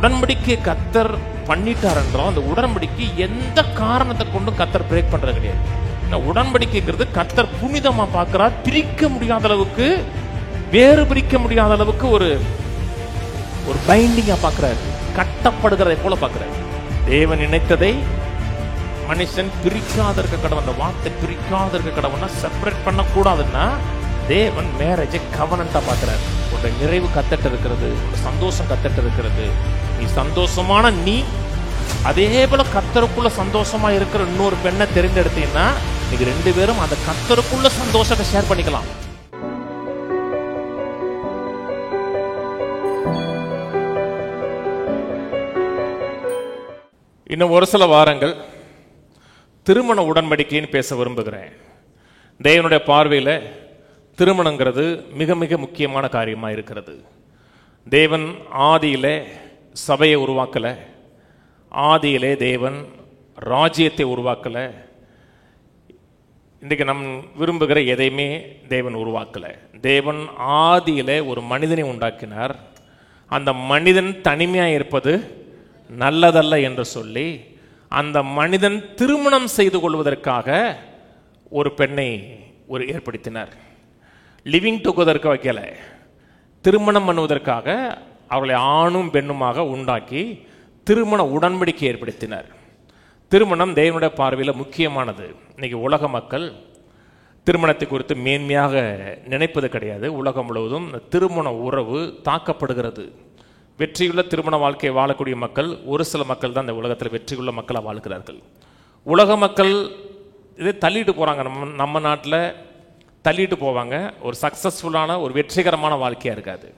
உடன்படிக்கை கர்த்தர் பண்ணிட்டார் என்றால் அந்த உடன்படிக்கை எந்த காரணத்தை கொண்டும் கர்த்தர் பிரேக் பண்றது கிடையாது. உடன்படிக்கைங்கிறது கர்த்தர் புனிதமா பார்க்கிறார். பிரிக்க முடியாத அளவுக்கு, வேறு பிரிக்க முடியாத அளவுக்கு ஒரு பைண்டிங்கா பார்க்கிறார். கட்டப்படுகிறதை போல பார்க்கிறார். தேவன் நினைத்ததை மனுஷன் பிரிக்காத இருக்க கடவுள். அந்த வார்த்தை பிரிக்காத இருக்க கடவுள்னா செப்பரேட் பண்ணக்கூடாதுன்னா தேவன் மேரேஜை கவனண்டா பார்க்கிறார். உன்னுடைய நிறைவு கத்தட்டு இருக்கிறது, சந்தோஷம் கத்தட்டு இருக்கிறது. நீ சந்தோஷமான நீ அதே போல கர்த்தருக்குள்ள சந்தோஷமா இருக்கிற இன்னொரு பெண்ணை தெரிந்தெடுத்தீங்கன்னா நீங்க ரெண்டு பேரும் அந்த கர்த்தருக்குள்ள சந்தோஷத்தை ஷேர் பண்ணிக்கலாம். இன்னும் ஒரு சில வாரங்கள் திருமண உடன்படிக்கைன்னு பேச விரும்புகிறேன். தேவனுடைய பார்வையில் திருமணங்கிறது மிக மிக முக்கியமான காரியமாக இருக்கிறது. தேவன் ஆதியிலே சபையை உருவாக்கலை, ஆதியிலே தேவன் ராஜ்யத்தை உருவாக்கலை. இன்றைக்கு நம் விரும்புகிற எதையுமே தேவன் உருவாக்கலை. தேவன் ஆதியிலே ஒரு மனிதனை உண்டாக்கினார். அந்த மனிதன் தனிமையாக இருப்பது நல்லதல்ல என்று சொல்லி அந்த மனிதன் திருமணம் செய்து கொள்வதற்காக ஒரு பெண்ணை ஏற்படுத்தினார். லிவிங் டுகெதருக்கு வைக்கல, திருமணம் பண்ணுவதற்காக அவர்களை ஆணும் பெண்ணுமாக உண்டாக்கி திருமண உடன்படிக்கை ஏற்படுத்தினார். திருமணம் தேவனுடைய பார்வையில் முக்கியமானது. இன்னைக்கு உலக மக்கள் திருமணத்தை குறித்து மேன்மையாக நினைப்பது கிடையாது. உலகம் முழுவதும் திருமண உறவு தாக்கப்படுகிறது. வெற்றியுள்ள திருமண வாழ்க்கையை வாழக்கூடிய மக்கள் ஒரு சில மக்கள் தான் இந்த உலகத்தில் வெற்றியுள்ள மக்களாக வாழ்கிறார்கள். உலக மக்கள் இதை தள்ளிட்டு போகிறாங்க. நம்ம நாட்டில் தள்ளிட்டு போவாங்க. ஒரு சக்ஸஸ்ஃபுல்லான ஒரு வெற்றிகரமான வாழ்க்கையாக இருக்காது.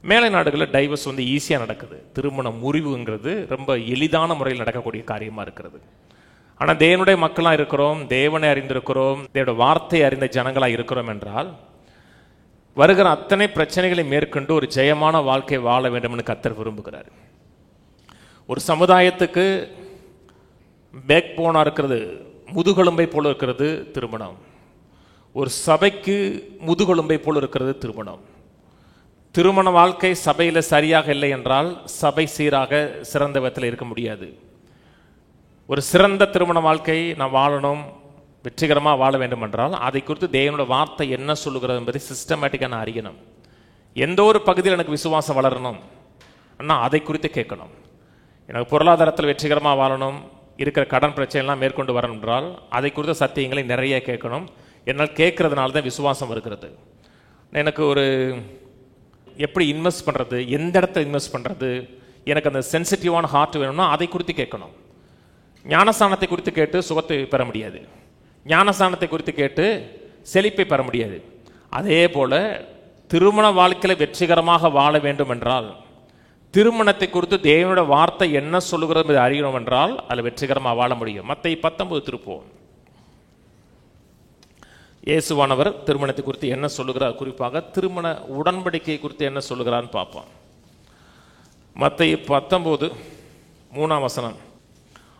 மேலை நாடுகளில் டைவர்ஸ் ஈஸியாக நடக்குது. திருமண முறிவுங்கிறது ரொம்ப எளிதான முறையில் நடக்கக்கூடிய காரியமாக இருக்கிறது. ஆனால் தேவனுடைய மக்களாக இருக்கிறோம், தேவனை அறிந்திருக்கிறோம், தேவனுடைய வார்த்தை அறிந்த ஜனங்களாக இருக்கிறோம் என்றால் வருகிற அத்தனை பிரச்சனைகளை மேற்கொண்டு ஒரு ஜெயமான வாழ்க்கை வாழ வேண்டும் என்று கர்த்தர் விரும்புகிறார். ஒரு சமுதாயத்துக்கு பேக் போனா இருக்கிறது, முதுகெலும்பை போல இருக்கிறது திருமணம். ஒரு சபைக்கு முதுகெலும்பை போல இருக்கிறது திருமணம். திருமண வாழ்க்கை சபையில் சரியாக இல்லை என்றால் சபை சீராக சிறந்த விதத்தில் இருக்க முடியாது. ஒரு சிறந்த திருமண வாழ்க்கை நான் வாழணும், வெற்றிகரமாக வாழ வேண்டும் என்றால் அதை குறித்து தேவனோட வார்த்தை என்ன சொல்லுகிறது என்பதை சிஸ்டமேட்டிக்காக நான் அறியணும். எந்த ஒரு பகுதியில் எனக்கு விசுவாசம் வளரணும் ஆனால் அதை குறித்து கேட்கணும். எனக்கு பொருளாதாரத்தில் வெற்றிகரமாக வாழணும், இருக்கிற கடன் பிரச்சனைலாம் மேற்கொண்டு வரணும் என்றால் அதை குறித்த சத்தியங்களை நிறைய கேட்கணும். என்னால் கேட்கறதுனால தான் விசுவாசம் வருகிறது. எனக்கு ஒரு எப்படி இன்வெஸ்ட் பண்ணுறது, எந்த இடத்துல இன்வெஸ்ட் பண்ணுறது, எனக்கு அந்த சென்சிட்டிவான ஹார்ட் வேணும்னா அதை குறித்து கேட்கணும். ஞானஸ்தானத்தை குறித்து கேட்டு சுகத்தை பெற முடியாது, ஞானஸ்தானத்தை குறித்து கேட்டு செழிப்பை பெற முடியாது. அதே போல திருமண வாழ்க்கையில் வெற்றிகரமாக வாழ வேண்டும் என்றால் திருமணத்தை குறித்து தேவனுடைய வார்த்தை என்ன சொல்லுகிறது அறியணும் என்றால் அதில் வெற்றிகரமாக வாழ முடியும். மத்தேயு 19 திருப்போம். இயேசுவானவர் திருமணத்தை குறித்து என்ன சொல்லுகிறார், குறிப்பாக திருமண உடன்படிக்கை குறித்து என்ன சொல்லுகிறான்னு பார்ப்போம். மத்தேயு 19:3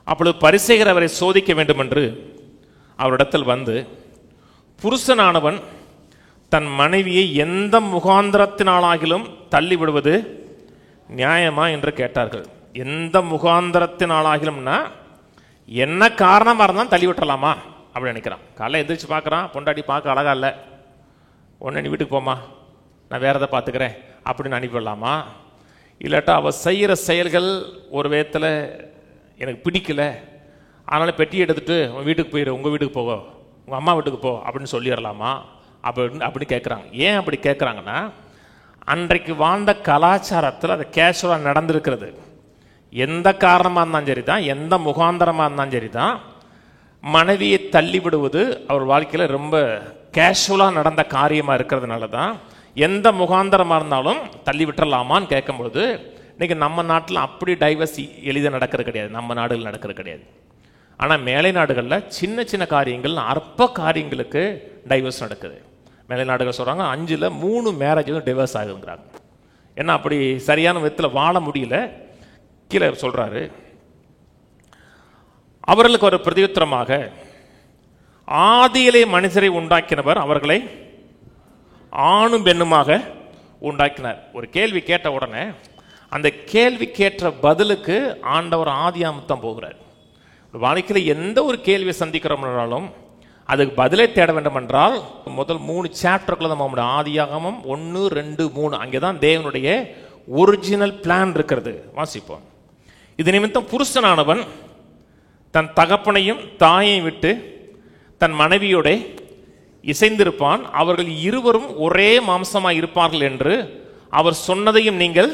அப்பொழுது பரிசேயர் அவரை சோதிக்க வேண்டும் என்று அவரிடத்தில் வந்து, புருஷனானவன் தன் மனைவியை எந்த முகாந்திரத்தினாலாகிலும் தள்ளிவிடுவது நியாயமா என்று கேட்டார்கள். எந்த முகாந்திரத்தினாலாகிலும்னா என்ன காரணமாக இருந்தாலும் தள்ளி விட்டுறலாமா அப்படி நினைக்கிறான். காலைல எந்திரிச்சு பார்க்குறான், பொண்டாட்டி பார்க்க அழகா இல்லை, உடனே நீ வீட்டுக்கு போமா, நான் வேற எதை பார்த்துக்கிறேன் அப்படின்னு அனுப்பிடலாமா? இல்லாட்டா அவள் செய்கிற செயல்கள் ஒரு விதத்தில் எனக்கு பிடிக்கல, அதனால் பெட்டி எடுத்துகிட்டு உங்கள் வீட்டுக்கு போயிடு, உங்கள் வீட்டுக்கு போக, உங்கள் அம்மா வீட்டுக்கு போ அப்படின்னு சொல்லிடலாமா அப்படின்னு கேட்குறாங்க. ஏன் அப்படி கேட்குறாங்கன்னா அன்றைக்கு வாழ்ந்த கலாச்சாரத்தில் அது கேஷுவலாக நடந்திருக்கிறது. எந்த காரணமாக இருந்தாலும் சரி தான், எந்த முகாந்தரமாக இருந்தாலும் சரி தான், மனைவியை தள்ளிவிடுவது அவர் வாழ்க்கையில் ரொம்ப கேஷுவலாக நடந்த காரியமாக இருக்கிறதுனால தான் எந்த முகாந்தரமாக இருந்தாலும் தள்ளி விட்டுறலாமான்னு கேட்கும்பொழுது இன்றைக்கி நம்ம நாட்டில் அப்படி டைவர்ஸ் எளிதாக நடக்கிறது கிடையாது, நம்ம நாடுகள் நடக்கிறது கிடையாது. ஆனால் மேலை நாடுகளில் சின்ன சின்ன காரியங்கள், அற்ப காரியங்களுக்கு டைவர்ஸ் நடக்குது. மேலை நாடுகள் சொல்கிறாங்க 5ல் 3 மேரேஜ் டிவர்ஸ் ஆகுங்கிறாங்க. ஏன்னா அப்படி சரியான விதத்தில் வாழ முடியல. கீழே சொல்கிறாரு, அவர்களுக்கு ஒரு பிரதியுத்தரமாக ஆதியிலே மனுஷரை உண்டாக்கினவர் அவர்களை ஆணும் பெண்ணுமாக உண்டாக்கினார். ஒரு கேள்வி கேட்ட உடனே அந்த கேள்விக்கேற்ற பதிலுக்கு ஆண்டவர் ஆதியாகமம் போகிறார். வாழ்க்கையில் எந்த ஒரு கேள்வியை சந்திக்கிறோம்னாலும் அதுக்கு பதிலை தேட வேண்டும் என்றால் முதல் 3 சாப்டருக்குள்ள நம்மளுடைய ஆதியாகமம் 1, 2, 3 அங்கேதான் தேவனுடைய ஒரிஜினல் பிளான் இருக்கிறது. வாசிப்போம். இது நிமித்தம் புருஷனானவன் தன் தகப்பனையும் தாயையும் விட்டு தன் மனைவியோட இசைந்திருப்பான், அவர்கள் இருவரும் ஒரே மாம்சமாய் இருப்பார்கள் என்று அவர் சொன்னதையும் நீங்கள்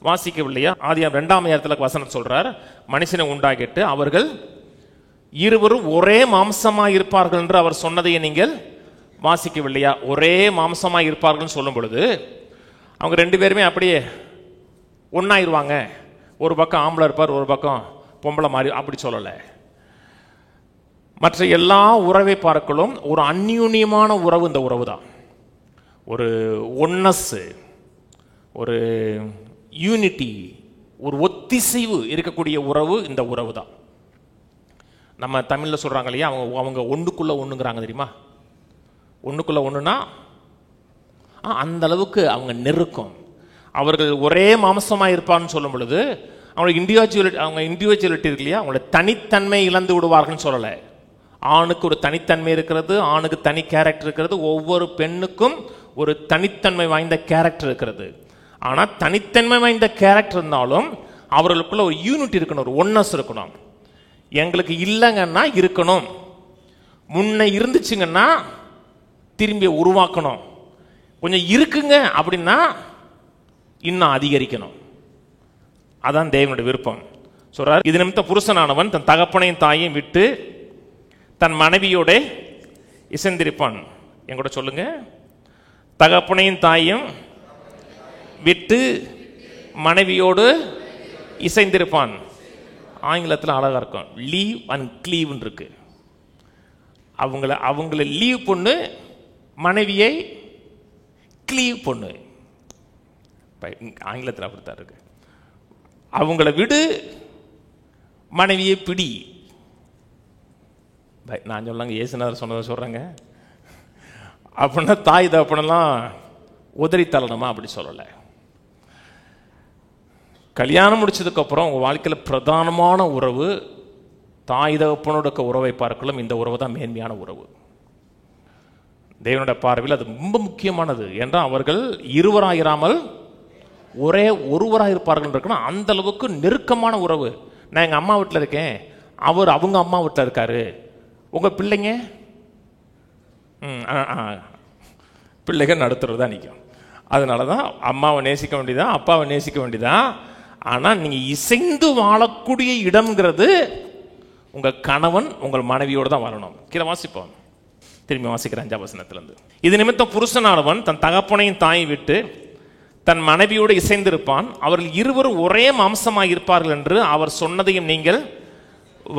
வாசிக்கவில்லையா? ஆதியாகமம் 2ஆம் அதிகாரத்தில் வசனம் சொல்றார், மனுஷனை உண்டாக்கிட்டு அவர்கள் இருவரும் ஒரே மாம்சமாய் இருப்பார்கள் என்று அவர் சொன்னதையே நீங்கள் வாசிக்கவில்லையா? ஒரே மாம்சமாய் இருப்பார்கள் சொல்லும் பொழுது அவங்க 2 பேருமே அப்படியே ஒன்னாயிருவாங்க, ஒரு பக்கம் ஆம்பளை இருப்பார், ஒரு பக்கம் பொம்பளை மாதிரி அப்படி சொல்லலை. மற்ற எல்லா உறவை பார்க்கலும் ஒரு அந்யூன்யமான உறவு இந்த உறவு தான். ஒரு ஒன்னஸ், ஒரு யூனிட்டி, ஒரு ஒத்திசைவு இருக்கக்கூடிய உறவு இந்த உறவு தான். நம்ம தமிழில் சொல்கிறாங்க இல்லையா, அவங்க ஒன்றுக்குள்ளே ஒன்றுங்கிறாங்க தெரியுமா? ஒன்றுக்குள்ளே ஒன்றுனா அந்த அளவுக்கு அவங்க நெருக்கம். அவர்கள் ஒரே மாம்சமாக இருப்பான்னு சொல்லும் பொழுது அவங்க இண்டிவிஜுவலிட்டி இருக்கு இல்லையா, அவங்களோட தனித்தன்மை இழந்து விடுவார்கள்னு சொல்லலை. ஆணுக்கு ஒரு தனித்தன்மை இருக்கிறது, ஆணுக்கு தனி கேரக்டர் இருக்கிறது, ஒவ்வொரு பெண்ணுக்கும் ஒரு தனித்தன்மை வாய்ந்த கேரக்டர் இருக்கிறது. ஆனால் தனித்தன்மை வாய்ந்த கேரக்டர் இருந்தாலும் அவர்களுக்குள்ள ஒரு யூனிட்டி இருக்கணும், ஒரு ஒன்னஸ் இருக்கணும். எங்களுக்கு இல்லைங்கன்னா இருக்கணும், முன்ன இருந்துச்சுங்கன்னா திரும்பி உருவாக்கணும், கொஞ்சம் இருக்குங்க அப்படின்னா இன்னும் அதிகரிக்கணும். அதான் தேவனுடைய விருப்பம். சொல்றார், இது நிமித்தம் புருஷனானவன் தன் தகப்பனையும் தாயையும் விட்டு தன் மனைவியோட இசைந்திருப்பான். என் கூட சொல்லுங்க, தகப்பனையும் தாயும் விட்டு மனைவியோடு இசைந்திருப்பான். ஆங்கிலத்தில் அழகா இருக்கும், லீவ் அண்ட் கிளீவ் இருக்கு. அவங்கள லீவ் பொண்ணு, மனைவியை கிளீவ் பொண்ணு. ஆங்கிலத்தில் அப்படித்தான் இருக்கு. அவங்கள விடு, மனைவியை பிடி. நான் சொல்லாங்க, இயேசுநாதர் சொன்னதை சொல்றேங்க. அப்படின்னா தாய் தகப்பனெல்லாம் உதறி தள்ளணுமா? அப்படி சொல்லலை. கல்யாணம் முடிச்சதுக்கு அப்புறம் உங்க வாழ்க்கையில் பிரதானமான உறவு தாய் தகப்பனோட உறவை பார்க்கலாம். இந்த உறவு தான் மேன்மையான உறவு. தேவனுடைய பார்வையில் அது ரொம்ப முக்கியமானது. என்றால் அவர்கள் இருவராயிராமல் ஒரே ஒருவராக இருப்பார்கள் இருக்கணும். அந்த அளவுக்கு நெருக்கமான உறவு. நான் எங்கள் அம்மா வீட்டில் இருக்கேன், அவர் அவங்க அம்மா வீட்டில் இருக்காரு. உங்கள் பிள்ளைங்க பிள்ளைகள் நடுத்துறது தான் நிற்கும். அதனால தான் அம்மாவை நேசிக்க வேண்டியதான், அப்பாவை நேசிக்க வேண்டியதான். ஆனால் நீங்கள் இசைந்து வாழக்கூடிய இடம்ங்கிறது உங்கள் கணவன் உங்கள் மனைவியோடு தான் வரணும். கீழே வாசிப்போம், திரும்பி வாசிக்கிறேன் 5ஆம் வசனத்திலிருந்து. இது நிமித்தம் புருஷனானவன் தன் தகப்பனையும் தாயை விட்டு தன் மனைவியோடு இசைந்திருப்பான், அவர்கள் இருவரும் ஒரே மாம்சமாக இருப்பார்கள் என்று அவர் சொன்னதையும் நீங்கள்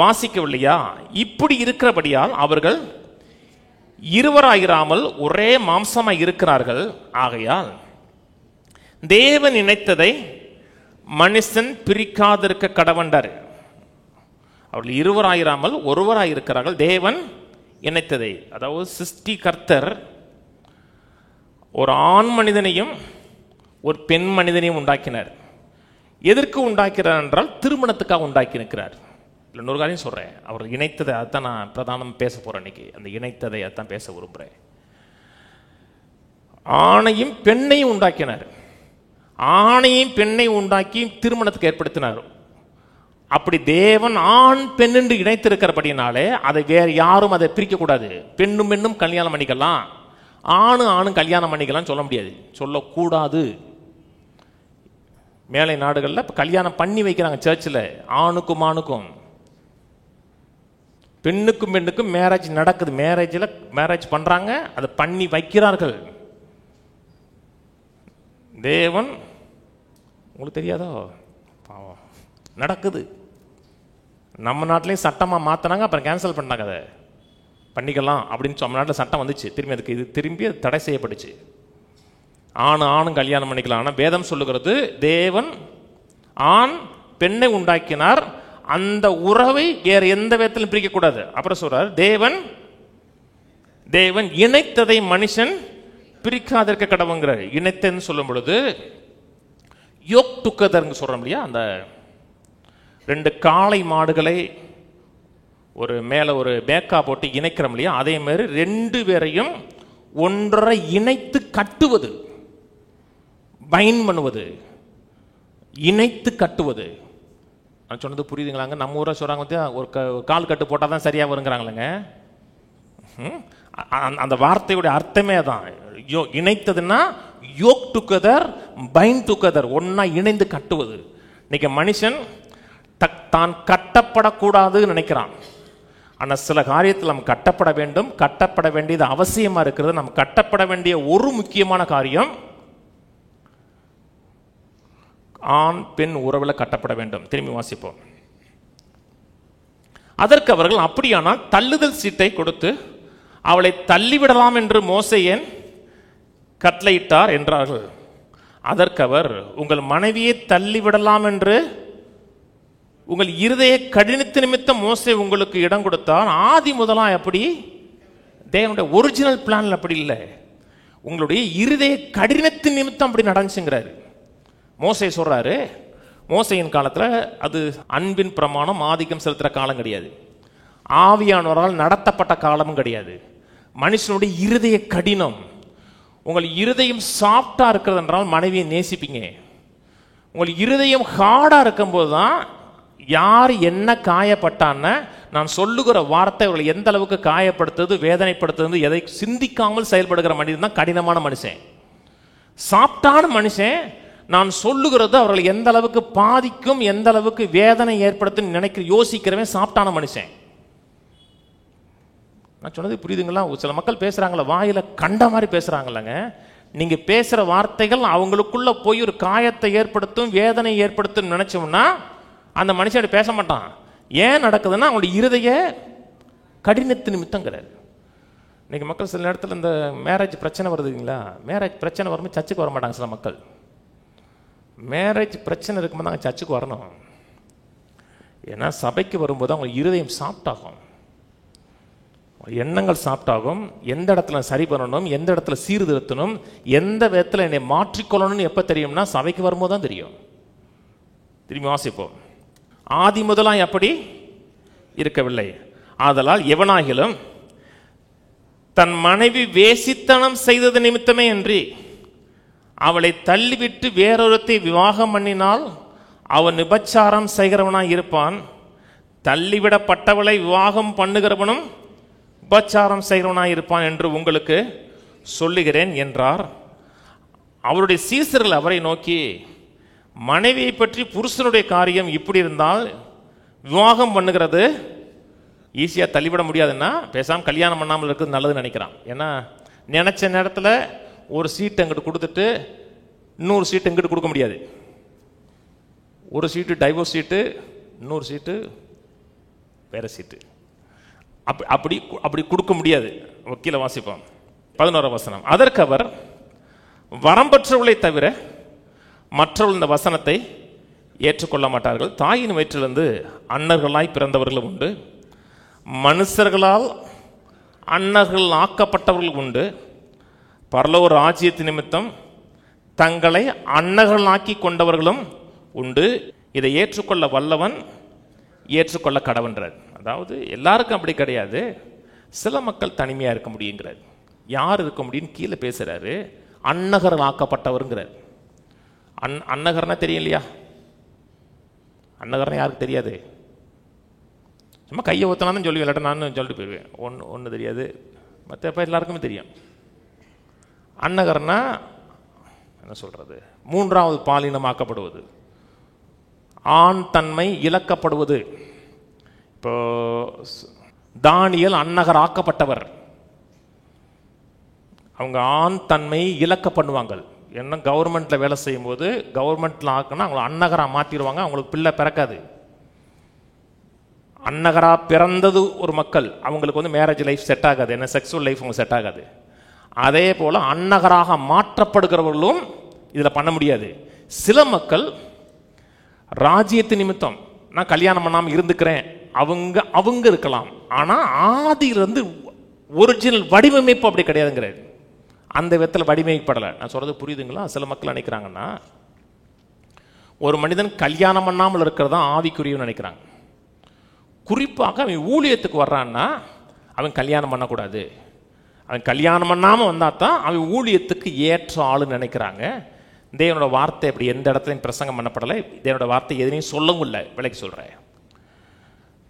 வாசிக்கவில்லையா? இப்படி இருக்கிறபடியால் அவர்கள் இருவராயிராமல் ஒரே மாம்சமாய் இருக்கிறார்கள். ஆகையால் தேவன் இணைத்ததை மனுஷன் பிரிக்காதிருக்க கடவண்டார். அவர்கள் இருவராயிராமல் ஒருவராய் இருக்கிறார்கள். தேவன் இணைத்ததை, அதாவது சிருஷ்டி கர்த்தர் ஒரு ஆண் மனிதனையும் ஒரு பெண் மனிதனையும் உண்டாக்கினார். எதற்கு உண்டாக்கிறார் என்றால் திருமணத்துக்காக உண்டாக்கி இருக்கிறார். இன்னொரு காரியம் சொல்றேன், அவர் இணைத்ததை அதான் நான் பிரதானம் பேச போறேன் இன்னைக்கு. அந்த இணைத்ததை அதான் பேச விரும்புகிறேன். ஆணையும் பெண்ணையும் உண்டாக்கினார். ஆணையும் பெண்ணை உண்டாக்கி திருமணத்துக்கு ஏற்படுத்தினார். அப்படி தேவன் ஆண் பெண் என்று இணைத்திருக்கிறபடினாலே அதை வேற யாரும் அதை பிரிக்க கூடாது. பெண்ணும் பெண்ணும் கல்யாணம் பண்ணிக்கலாம், ஆணும் கல்யாணம் பண்ணிக்கலாம் சொல்ல முடியாது, சொல்லக்கூடாது. மேலை நாடுகளில் இப்போ கல்யாணம் பண்ணி வைக்கிறாங்க சர்ச்சில், ஆணுக்கும் ஆணுக்கும், பெண்ணுக்கும் பெண்ணுக்கும் மேரேஜ் நடக்குது. மேரேஜ் பண்றாங்க, அதை பண்ணி வைக்கிறார்கள். தேவன் உங்களுக்கு தெரியாதோ? பாவம் நடக்குது. நம்ம நாட்டிலையும் சட்டமாக மாற்றினாங்க, அப்புறம் கேன்சல் பண்ணாங்க. அதை பண்ணிக்கலாம் அப்படின்னு நம்ம நாட்டில் சட்டம் வந்துச்சு, திரும்பி அதுக்கு இது திரும்பி அது தடை செய்யப்பட்டுச்சு. ஆணும் கல்யாணம் பண்ணிக்கலாம். ஆனால் வேதம் சொல்லுகிறது தேவன் ஆண் பெண்ணை உண்டாக்கினார், அந்த உறவை வேற எந்த விதத்திலும் பிரிக்கக்கூடாது. அப்புறம் சொல்றார், தேவன் இணைத்ததை மனுஷன் பிரிக்காதிருக்க கடவுங்கிறார். இணைத்தன்னு சொல்லும் பொழுது யோக் டுகெதர்னு சொல்கிறோம் இல்லையா, அந்த 2 காளை மாடுகளை ஒரு மேலே ஒரு பேக்கா போட்டு இணைக்கிறோம் இல்லையா, அதே மாதிரி 2 பேரையும் ஒன்றரை இணைத்து கட்டுவது, பைன் பண்ணுவது, இணைத்து கட்டுவது. நான் சொன்னது புரியுதுங்களாங்க? நம்ம ஊரை சொல்கிறாங்க ஒரு கால் கட்டு போட்டால் தான் சரியாக வருங்கிறாங்களேங்க. அந்த வார்த்தையுடைய அர்த்தமே தான். இணைத்ததுன்னா யோக் டுகெதர், பைண்ட் டுகெதர், ஒன்னா இணைந்து கட்டுவது. இன்னைக்கு மனுஷன் தான் கட்டப்படக்கூடாதுன்னு நினைக்கிறான். ஆனால் சில காரியத்தில் நம்ம கட்டப்பட வேண்டும், கட்டப்பட வேண்டியது அவசியமாக இருக்கிறது. நம்ம கட்டப்பட வேண்டிய ஒரு முக்கியமான காரியம் ஆண் பெண் உறவில் கட்டப்பட வேண்டும். திரும்பி வாசிப்போம். அதற்கு அவர்கள் அப்படியானால் தள்ளுதல் சீட்டை கொடுத்து அவளை தள்ளிவிடலாம் என்று மோசே ஏன் கட்டளையிட்டார் என்றார்கள். அதற்கு அவர், உங்கள் மனைவியை தள்ளிவிடலாம் என்று உங்கள் இருதய கடினத்து நிமித்தம் மோசே உங்களுக்கு இடம் கொடுத்தார். ஆதி முதலாம் அப்படி தேவனுடைய ஒரிஜினல் பிளான் அப்படி இல்லை, உங்களுடைய இருதய கடினத்து நிமித்தம் அப்படி நடந்துச்சுங்கிறாரு. மோசே சொல்றாரு, மோசையின் காலத்தில் அது அன்பின் பிரமாணம் ஆதிக்கம் செலுத்துகிற காலம் கிடையாது, ஆவியானவரால் நடத்தப்பட்ட காலமும் கிடையாது. மனுஷனுடைய இருதய கடினம். உங்கள் இருதயம் சாஃப்டா இருக்கிறது என்றால் மனைவியை நேசிப்பீங்க. உங்கள் இருதயம் ஹார்டா இருக்கும்போது தான் யார் என்ன காயப்பட்டான்னு நான் சொல்லுகிற வார்த்தை அவர்களை எந்த அளவுக்கு காயப்படுத்துது, வேதனைப்படுத்துது, எதை சிந்திக்காமல் செயல்படுகிற மனிதன் தான் கடினமான மனுஷன். சாஃப்டான மனுஷன் நான் சொல்லுகிறது அவர்களை எந்த அளவுக்கு பாதிக்கும், எந்த அளவுக்கு வேதனை ஏற்படுத்தும் நினைக்கிற யோசிக்கிறவன் சாஃப்டான மனுஷன். நான் சொன்னது புரியுதுங்களா? சில மக்கள் பேசுறாங்களா, வாயில கண்ட மாதிரி பேசுறாங்கல்லங்க. நீங்க பேசுற வார்த்தைகள் அவங்களுக்குள்ள போய் ஒரு காயத்தை ஏற்படுத்தும், வேதனை ஏற்படுத்தும் நினைச்சோம்னா அந்த மனுஷன் பேச மாட்டான். ஏன் நடக்குதுன்னா அவங்களுடைய இருதய கடினத்து நிமித்தங்கிறார். இன்னைக்கு மக்கள் சில நேரத்தில் இந்த மேரேஜ் பிரச்சனை வருதுங்களா, மேரேஜ் பிரச்சனை வரும்போது சர்ச்சுக்கு வர மாட்டாங்க சில மக்கள். மேரேஜ் பிரச்சனை இருக்கும்போது நாங்கள் சர்ச்சுக்கு வரணும். ஏன்னா சபைக்கு வரும்போது அவங்க இருதயம் சாஃப்டாகும், எண்ணங்கள் சாஃப்டாகும். எந்த இடத்துல சரி பண்ணணும், எந்த இடத்துல சீர்திருத்தணும், எந்த விதத்தில் என்னை மாற்றிக்கொள்ளணும்னு எப்போ தெரியும்னா சபைக்கு வரும்போது தான் தெரியும். திரும்பி வாசிப்போம். ஆதி முதலாம் அப்படி இருக்கவில்லை. ஆதலால் எவனாகிலும் தன் மனைவி வேசித்தனம் செய்தது நிமித்தமே அன்றி அவளை தள்ளிவிட்டு வேறொருத்தை விவாகம் பண்ணினால் அவன் விபச்சாரம் செய்கிறவனாய் இருப்பான். தள்ளிவிடப்பட்டவளை விவாகம் பண்ணுகிறவனும் விபச்சாரம் செய்கிறவனாய் இருப்பான் என்று உங்களுக்கு சொல்லுகிறேன் என்றார். அவருடைய சீசர்கள் அவரை நோக்கி, மனைவியை பற்றி புருஷனுடைய காரியம் இப்படி இருந்தால் விவாகம் பண்ணுகிறது ஈஸியாக தள்ளிவிட முடியாதுன்னா பேசாமல் கல்யாணம் பண்ணாமல் இருக்கிறது நல்லதுன்னு நினைக்கிறான். ஏன்னா நினச்ச நேரத்தில் ஒரு சீட் எங்கிட்ட கொடுத்துட்டு இன்னொரு சீட்டு எங்கிட்ட கொடுக்க முடியாது. ஒரு சீட்டு டைவோர்ஸ் சீட்டு, இன்னொரு சீட்டு வேற சீட்டு, அப்படி அப்படி கொடுக்க முடியாது. கீழே வாசிப்போம் 11ஆம் வசனம். அதற்கு அவர், வரம் பெற்றவர்களை தவிர மற்றவர்கள் இந்த வசனத்தை ஏற்றுக்கொள்ள மாட்டார்கள். தாயின் வயிற்றிலிருந்து அன்னர்களாய் பிறந்தவர்களும் உண்டு, மனுஷர்களால் அன்னர்கள் ஆக்கப்பட்டவர்கள் உண்டு. பரலோக ராஜ்யத்தின் நிமித்தம் தங்களை அன்னர்களாக்கி கொண்டவர்களும் உண்டு. இதை ஏற்றுக்கொள்ள வல்லவன் ஏற்றுக்கொள்ள கடவன்றார். அதாவது எல்லாருக்கும் அப்படி கிடையாது, சில மக்கள் தனிமையாக இருக்க முடியுங்கிறார். யார் இருக்க முடியும்னு கீழே பேசுகிறாரு. அன்னகர்கள் ஆக்கப்பட்டவருங்கிறார். அன்னகர்னா தெரியும் இல்லையா? அன்னகர்னா யாருக்கு தெரியாது? சும்மா கையை ஊற்றினான்னு சொல்லி விளையாட்ட நான் சொல்லிட்டு போயிடுவேன். ஒன்று தெரியாது, மற்ற எல்லாருக்குமே தெரியும். அன்னகர்னா என்ன சொல்றது, மூன்றாவது பாலினமாக்கப்படுவது, ஆண் தன்மை இழக்கப்படுவது. இப்போ தானியேல் அன்னகர் ஆக்கப்பட்டவர். அவங்க ஆண் தன்மை இழக்க பண்ணுவாங்க. என்ன கவர்மெண்ட்ல வேலை செய்யும் போது கவர்மெண்ட்ல ஆக்குனா அவங்களை அன்னகரா மாத்திடுவாங்க, அவங்களுக்கு பிள்ளை பிறக்காது. அன்னகரா பிறந்தது ஒரு மக்கள், அவங்களுக்கு மேரேஜ் லைஃப் செட் ஆகாது, என்ன செக்ஸுவல் லைஃப் அவங்க செட் ஆகாது. அதே போல அன்னகராக மாற்றப்படுகிறவர்களும் இதில் பண்ண முடியாது. சில மக்கள் ராஜ்யத்து நிமித்தம் நான் கல்யாணம் பண்ணாமல் இருந்துக்கிறேன் அவங்க இருக்கலாம். ஆனால் ஆதியிலிருந்து ஒரிஜினல் வடிவமைப்பு அப்படி கிடையாதுங்கிறாரு. அந்த விதத்தில் வடிவமைப்படலை. நான் சொல்றது புரியுதுங்களா? சில மக்கள் நினைக்கிறாங்கன்னா ஒரு மனிதன் கல்யாணம் பண்ணாமல் இருக்கிறதா ஆவிக்குரியன்னு நினைக்கிறாங்க. குறிப்பாக அவன் ஊழியத்துக்கு வர்றான்னா அவன் கல்யாணம் பண்ணக்கூடாது, அவன் கல்யாணம் பண்ணாமல் வந்தால் தான் அவன் ஊழியத்துக்கு ஏற்ற ஆளுன்னு நினைக்கிறாங்க. தேவனோட வார்த்தை அப்படி எந்த இடத்துலையும் பிரசங்கம் பண்ணப்படலை. தேவனோட வார்த்தை எதுலையும் சொல்லவும் இல்லை. விலைக்கு சொல்கிறேன்.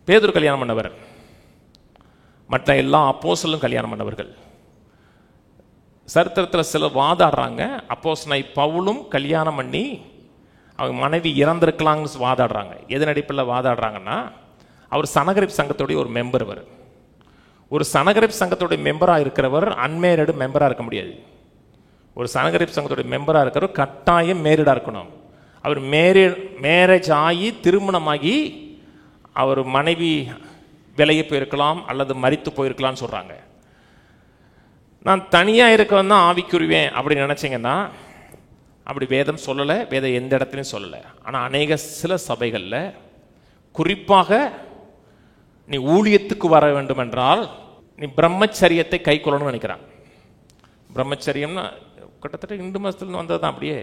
பேதுரு கல்யாணம் பண்ணவர், மற்ற எல்லா அப்போஸ்தலரும் கல்யாணம் பண்ணவர்கள். சரித்திரத்தில் சிலர் வாதாடுறாங்க, அப்போஸ்தலனாகிய பவுலும் கல்யாணம் பண்ணி அவங்க மனைவி இறந்திருக்கலாங்கன்னு வாதாடுறாங்க. எதன் அடிப்படையில் வாதாடுறாங்கன்னா, அவர் சனகரிப் சங்கத்துடைய ஒரு மெம்பர். அவர் ஒரு சனகரிப் சங்கத்துடைய மெம்பராக இருக்கிறவர் அன்மேரிடு மெம்பராக இருக்க முடியாது. ஒரு சனகரிப் சங்கத்துடைய மெம்பராக இருக்கிறவர் கட்டாயம் மேரிடாக இருக்கணும். அவர் மேரேஜ் ஆகி திருமணமாகி அவர் மனைவி விலகி போயிருக்கலாம் அல்லது மரித்து போயிருக்கலாம்னு சொல்கிறாங்க. நான் தனியாக இருக்கவன் தான் ஆவிக்குருவேன் அப்படின்னு நினச்சிங்கன்னா அப்படி வேதம் சொல்லலை, வேதம் எந்த இடத்துலையும் சொல்லலை. ஆனால் சில சபைகளில் குறிப்பாக நீ ஊழியத்துக்கு வர வேண்டும் என்றால் நீ பிரம்மச்சரியத்தை கை கொள்ளணும்னு நினைக்கிறான். பிரம்மச்சரியம்னா கிட்டத்தட்ட 2 மாதத்துல வந்தது தான். அப்படியே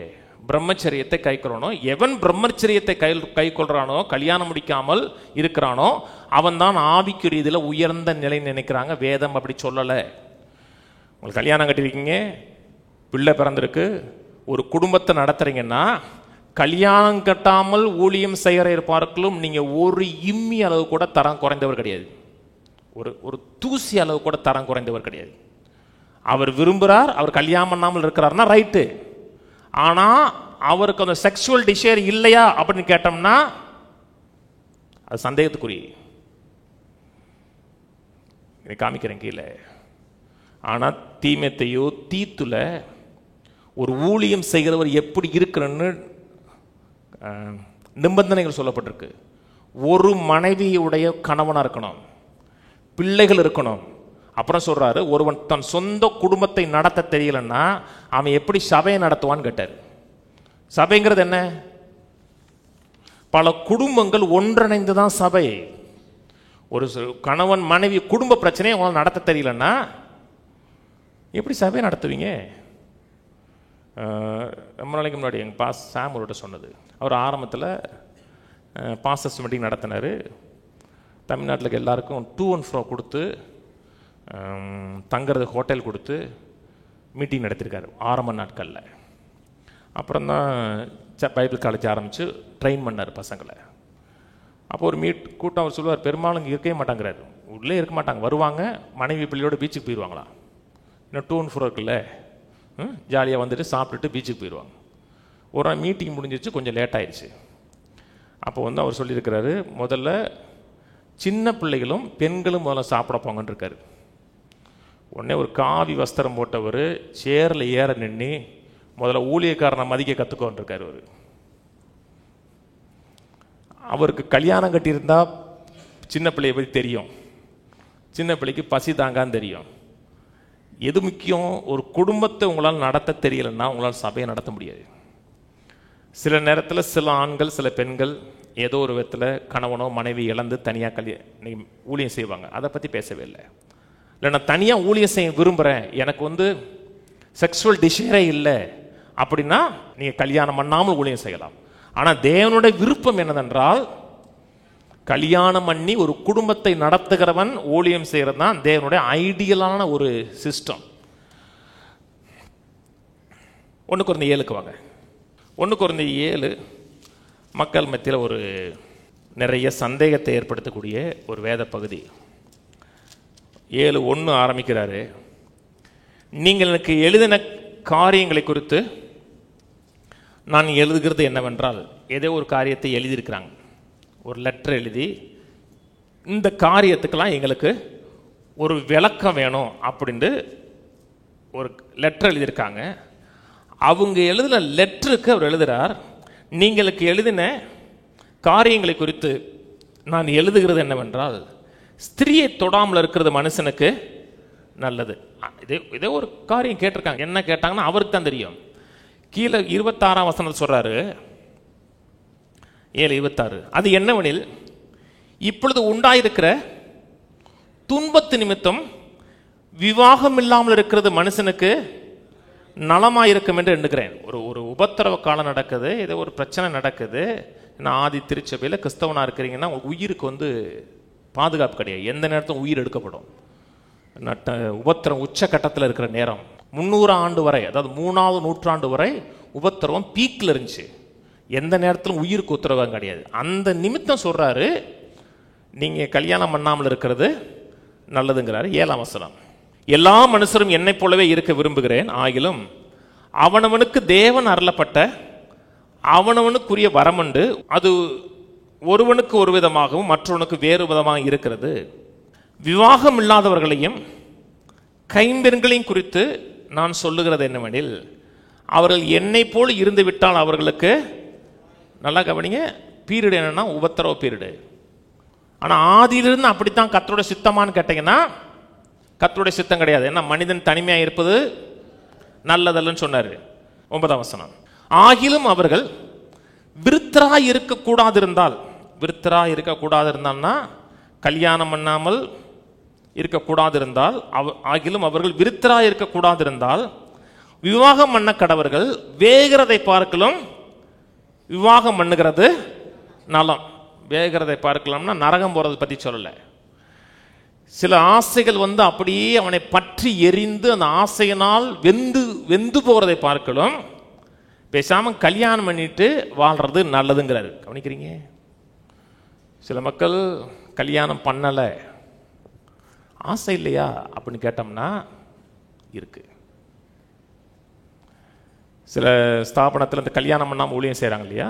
பிரம்மச்சரியத்தை கை கொள்ளணும். எவன் பிரம்மச்சரியத்தை கை கொள்றானோ, கல்யாணம் முடிக்காமல் இருக்கிறானோ, அவன் தான் ஆவிக்கு ரீதியில் உயர்ந்த நிலை நினைக்கிறாங்க. வேதம் அப்படி சொல்லலை. உங்களுக்கு கல்யாணம் கட்டிருக்கீங்க, பிள்ளை பிறந்திருக்கு, ஒரு குடும்பத்தை நடத்துறீங்கன்னா கல்யாணம் கட்டாமல் ஊழியம் செய்கிற இருப்பார்களும் நீங்கள் ஒரு இம்மி அளவு கூட தரம் குறைந்தவர் கிடையாது. ஒரு தூசி அளவு கூட தரம் குறைந்தவர் கிடையாது. அவர் விரும்புகிறார், அவர் கல்யாணம் பண்ணாமல் இருக்கிறார்னா ரைட்டு. ஆனால் அவருக்கு அந்த செக்ஷுவல் டிசைர் இல்லையா அப்படின்னு கேட்டோம்னா அது சந்தேகத்துக்குரிய. காமிக்கிறேன் கீழே. ஆனால் தீமேத்தையோ தீத்துல ஒரு ஊழியம் செய்கிறவர் எப்படி இருக்கிறன்னு நிபந்தனைகள் சொல்லப்பட்டிருக்கு. ஒரு மனைவியுடைய கணவனாக இருக்கணும், பிள்ளைகள் இருக்கணும். அப்புறம் சொல்றாரு, ஒருவன் தன் சொந்த குடும்பத்தை நடத்த தெரியலன்னா அவன் எப்படி சபையை நடத்துவான்னு கேட்டார். சபைங்கிறது என்ன? பல குடும்பங்கள் ஒன்றிணைந்து தான் சபை. ஒரு கணவன் மனைவி குடும்ப பிரச்சனையை அவங்களால நடத்த தெரியலன்னா எப்படி சபையை நடத்துவீங்க? ரொம்ப நாளைக்கு முன்னாடி எங்கள் பாஸ் சாமுரோட சொன்னது. அவர் ஆரம்பத்தில் பாஸ்டர்ஸ் மீட்டிங் நடத்தினார். தமிழ்நாட்டில் எல்லாருக்கும் 2 and 4 கொடுத்து தங்கிறது ஹோட்டல் கொடுத்து மீட்டிங் நடத்திருக்காரு ஆரம்ப நாட்களில். அப்புறம் தான் பைபிள் காலேஜ் ஆரம்பித்து ட்ரெயின் பண்ணார் பசங்களை. அப்போ ஒரு கூட்டம் அவர் சொல்லுவார், பெரும்பாலும் இங்கே இருக்கவே மாட்டாங்கிறாரு. உள்ளே இருக்க மாட்டாங்க, வருவாங்க, மனைவி பிள்ளையோட பீச்சுக்கு போயிடுவாங்களா. இன்னும் 2 and 4 இருக்குல்ல, ஜாலியாக வந்துட்டு சாப்பிட்டுட்டு பீச்சுக்கு போயிடுவாங்க. ஒரு நாள் மீட்டிங் முடிஞ்சிச்சு, கொஞ்சம் லேட் ஆயிடுச்சு. அப்போ அவர் சொல்லியிருக்கிறாரு, முதல்ல சின்ன பிள்ளைகளும் பெண்களும் முதல்ல சாப்பிட போங்கன்னு இருக்காரு. உடனே ஒரு காவி வஸ்திரம் போட்டவர் சேரில் ஏற நின்று முதல்ல ஊழியக்காரனை மதிக்க கற்றுக்கோன்னு இருக்காரு. அவருக்கு கல்யாணம் கட்டியிருந்தா சின்ன பிள்ளையை பற்றி தெரியும், சின்ன பிள்ளைக்கு பசி தாங்கான்னு தெரியும். எது முக்கியம்? ஒரு குடும்பத்தை உங்களால் நடத்த தெரியலைன்னா உங்களால் சபையை நடத்த முடியாது. சில நேரத்தில் சில ஆண்கள் சில பெண்கள் ஏதோ ஒரு விதத்தில் கணவனோ மனைவி இழந்து தனியாக ஊழியம் செய்வாங்க. அதை பற்றி பேசவே இல்லை. இல்லை, நான் தனியாக ஊழியம் செய்ய விரும்புகிறேன், எனக்கு செக்ஷுவல் டிசைரே இல்லை அப்படின்னா நீங்கள் கல்யாணம் பண்ணாமல் ஊழியம் செய்யலாம். ஆனால் தேவனுடைய விருப்பம் என்னதென்றால் கல்யாணம் பண்ணி ஒரு குடும்பத்தை நடத்துகிறவன் ஊழியம் செய்கிறது தான் தேவனுடைய ஐடியலான ஒரு சிஸ்டம். 1 Corinthians 7 வாங்க. 1 Corinthians 7 மக்கள் மத்தியில் ஒரு நிறைய சந்தேகத்தை ஏற்படுத்தக்கூடிய ஒரு வேத பகுதி. 7:1 ஆரம்பிக்கிறாரு. நீங்கள் எனக்கு எழுதின காரியங்களை குறித்து நான் எழுதுகிறது என்னவென்றால், ஏதோ ஒரு காரியத்தை எழுதியிருக்கிறாங்க, ஒரு லெட்டர் எழுதி இந்த காரியத்துக்கெல்லாம் எங்களுக்கு ஒரு விளக்கம் வேணும் அப்படின்ட்டு ஒரு லெட்டர் எழுதியிருக்காங்க. அவங்க எழுதின லெட்டருக்கு அவர் எழுதுகிறார், நீங்களுக்கு எழுதின காரியங்களை குறித்து நான் எழுதுகிறது என்னவென்றால், ஸ்திரியை தொடாமல் இருக்கிறது மனுஷனுக்கு நல்லது. இதே ஒரு காரியம் கேட்டிருக்காங்க. என்ன கேட்டாங்கன்னா அவருக்கு தான் தெரியும். கீழே 26ஆம் வசனத்தில் சொல்றாரு, 7:26, அது என்னவெனில், இப்பொழுது உண்டாயிருக்கிற துன்பத்து நிமித்தம் விவாகம் இல்லாமல் இருக்கிறது மனுஷனுக்கு நலமாக இருக்கும் என்று எண்ணுகிறேன். ஒரு உபத்திரவ காலம் நடக்குது, ஏதோ ஒரு பிரச்சனை நடக்குது. ஏன்னா ஆதி திருச்சபையில் கிறிஸ்தவனாக இருக்கிறீங்கன்னா உங்களுக்கு உயிருக்கு பாதுகாப்பு கிடையாது. எந்த நேரத்தும் உயிர் எடுக்கப்படும். உபத்திரம் உச்சக்கட்டத்தில் இருக்கிற நேரம் 300 ஆண்டு வரை, அதாவது 3வது நூற்றாண்டு வரை உபத்திரவம் பீக்கில் இருந்துச்சு. எந்த நேரத்திலும் உயிருக்கு உத்தரவாதம் கிடையாது. அந்த நிமித்தம் சொல்றாரு, நீங்கள் கல்யாணம் பண்ணாமல் இருக்கிறது நல்லதுங்கிறாரு. 7ஆம் வசனம், எல்லா மனுஷரும் என்னை போலவே இருக்க விரும்புகிறேன், ஆகிலும் அவனவனுக்கு தேவன் அருளப்பட்ட அவனவனுக்குரிய வரமுண்டு, அது ஒருவனுக்கு ஒரு விதமாகவும் மற்றவனுக்கு வேறு விதமாக இருக்கிறது. விவாகம் இல்லாதவர்களையும் கைம்பெண்களையும் குறித்து நான் சொல்லுகிறது என்னவெனில், அவர்கள் என்னை போல் இருந்து விட்டால் அவர்களுக்கு, நல்லா கவனிங்க, பீரியடு என்னன்னா உபத்திரவ பீரியடு. ஆனால் ஆதியிலிருந்து அப்படித்தான் கர்த்தருடைய சித்தமானு கேட்டீங்கன்னா கர்த்தருடைய சித்தம் கிடையாது. ஏன்னா மனிதன் தனிமையாக இருப்பது நல்லதல்லன்னு சொன்னார். 9ஆம் வசனம், ஆகிலும் அவர்கள் விருத்தராய் இருக்கக்கூடாதிருந்தால், விருத்தராய் இருக்கக்கூடாதிருந்தால்னா கல்யாணம் பண்ணாமல் இருக்கக்கூடாதிருந்தால், ஆகிலும் அவர்கள் விருத்தராய் இருக்கக்கூடாதிருந்தால் விவாகம் பண்ண கடவர்கள், வேகிறதை பார்க்கலாம் விவாகம் பண்ணுகிறது நலம். வேகிறதை பார்க்கலாம்னா நரகம் போறது பத்தி சொல்லல. சில ஆசைகள் அப்படியே அவனை பற்றி எரிந்து அந்த ஆசையினால் வெந்து போறதை பார்க்கலாம் பேசாம கல்யாணம் பண்ணிட்டு வாழ்றது நல்லதுங்கிறாரு. கவனிக்கிறீங்க? சில மக்கள் கல்யாணம் பண்ணல, ஆசை இல்லையா அப்படின்னு கேட்டோம்னா இருக்கு. சில ஸ்தாபனத்தில் இந்த கல்யாணம் பண்ணாமல் ஊழியம் செய்கிறாங்க இல்லையா,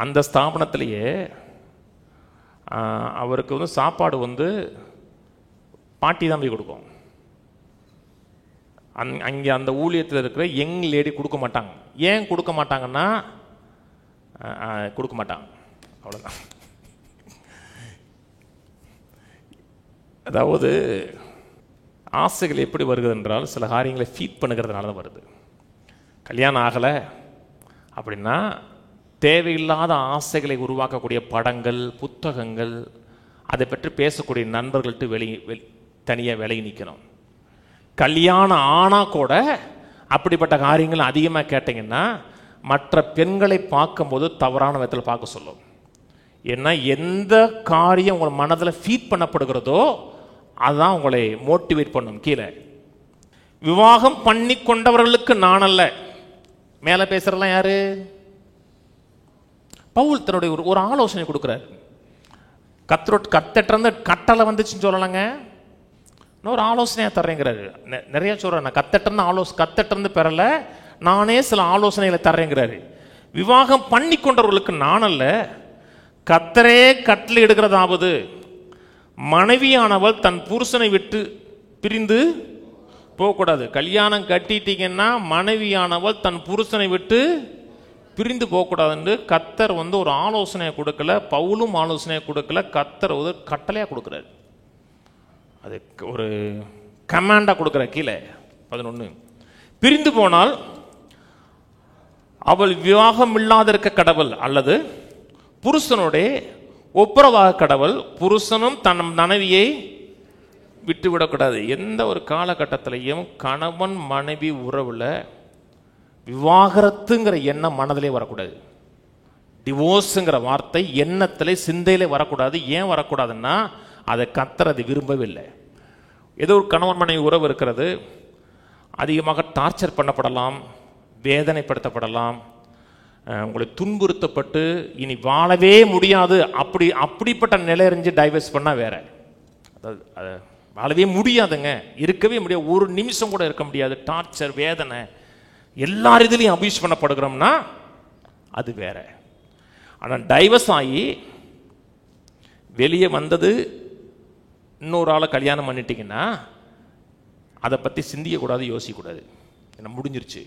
அந்த ஸ்தாபனத்திலேயே அவருக்கு சாப்பாடு பாட்டி தான் போய் கொடுக்கும். அங்கே அந்த ஊழியத்தில் இருக்கிற யங் லேடி கொடுக்க மாட்டாங்க. ஏன் கொடுக்க மாட்டாங்கன்னா கொடுக்க மாட்டாங்க, அவ்வளோதான். அதாவது ஆசைகள் எப்படி வருகிறது என்றால் சில காரியங்களை ஃபீட் பண்ணுகிறதுனால தான் வருது. கல்யாணம் ஆகலை அப்படின்னா தேவையில்லாத ஆசைகளை உருவாக்கக்கூடிய படங்கள், புத்தகங்கள், அதை பற்றி பேசக்கூடிய நண்பர்கள்ட்ட தனியாக விலகி நிற்கணும். கல்யாணம் ஆனால் கூட அப்படிப்பட்ட காரியங்கள் அதிகமாக கேட்டிங்கன்னா மற்ற பெண்களை பார்க்கும்போது தவறான விதத்தில் பார்க்க சொல்லும். ஏன்னா எந்த காரியம் உங்கள் மனதில் ஃபீட் பண்ணப்படுகிறதோ அதுதான் உங்களை மோட்டிவேட் பண்ணும். கீழே விவாகம் பண்ணி கொண்டவர்களுக்கு நான் அல்ல, மேலே பேசுறதெல்லாம் யாரு? பவுல் தன்னுடைய ஒரு ஆலோசனை கொடுக்குறாரு. கத்தட்டிருந்து கட்டளை வந்துச்சுன்னு சொல்லலாங்க, இன்னொரு ஆலோசனையாக தர்றேங்கிறாரு. நிறைய சொல்கிறேன், நான் கத்தட்டிருந்து பெறல, நானே சில ஆலோசனைகளை தர்றேங்கிறாரு. விவாகம் பண்ணி கொண்டவர்களுக்கு நான் அல்ல, கத்தரே கட்டளை எடுக்கிறதாவது, மனைவியானவள் தன் புருஷனை விட்டு பிரிந்து போகக்கூடாது. கல்யாணம் கட்டிட்டீங்கன்னா மனைவியானவள் தன் புருஷனை விட்டு பிரிந்து போகக்கூடாதுன்னு கத்தர் ஒரு ஆலோசனையை கொடுக்கல, பவுலும் ஆலோசனையை கொடுக்கல, கத்தர் கட்டளையாக கொடுக்குறாரு. அது ஒரு கமாண்டா கொடுக்குற. கீழே 11, பிரிந்து போனால் அவள் விவாகம் இல்லாதிருக்க கடவுள் அல்லது புருஷனுடைய ஒப்புரவாக கடவுள், புருஷனும் தன் மனைவியை விட்டுவிடக்கூடாது. எந்த ஒரு காலகட்டத்திலையும் கணவன் மனைவி உறவுல விவாகரத்துங்கிற எண்ணம் மனதிலே வரக்கூடாது. டிவோர்ஸுங்கிற வார்த்தை எண்ணத்திலே சிந்தையிலே வரக்கூடாது. ஏன் வரக்கூடாதுன்னா அதை கத்தர் விரும்பவே இல்லை. ஏதோ ஒரு கணவன் மனைவி உறவு இருக்கிறது, அதிகமாக டார்ச்சர் பண்ணப்படலாம், வேதனைப்படுத்தப்படலாம், உங்களை துன்புறுத்தப்பட்டு இனி வாழவே முடியாது அப்படிப்பட்ட நிலையறிஞ்சு டைவர்ஸ் பண்ணால் வேற. அதாவது வாழவே முடியாதுங்க, இருக்கவே முடியாது, ஒரு நிமிஷம் கூட இருக்க முடியாது, டார்ச்சர் வேதனை எல்லார் இதுலையும் அபியூஸ் பண்ணப்படுகிறோம்னா அது வேற. ஆனால் டைவர்ஸ் ஆகி வெளியே வந்தது இன்னொரு ஆளை கல்யாணம் பண்ணிட்டீங்கன்னா அதை பற்றி சிந்திக்கக்கூடாது, யோசிக்கக்கூடாது, என்ன முடிஞ்சிருச்சு.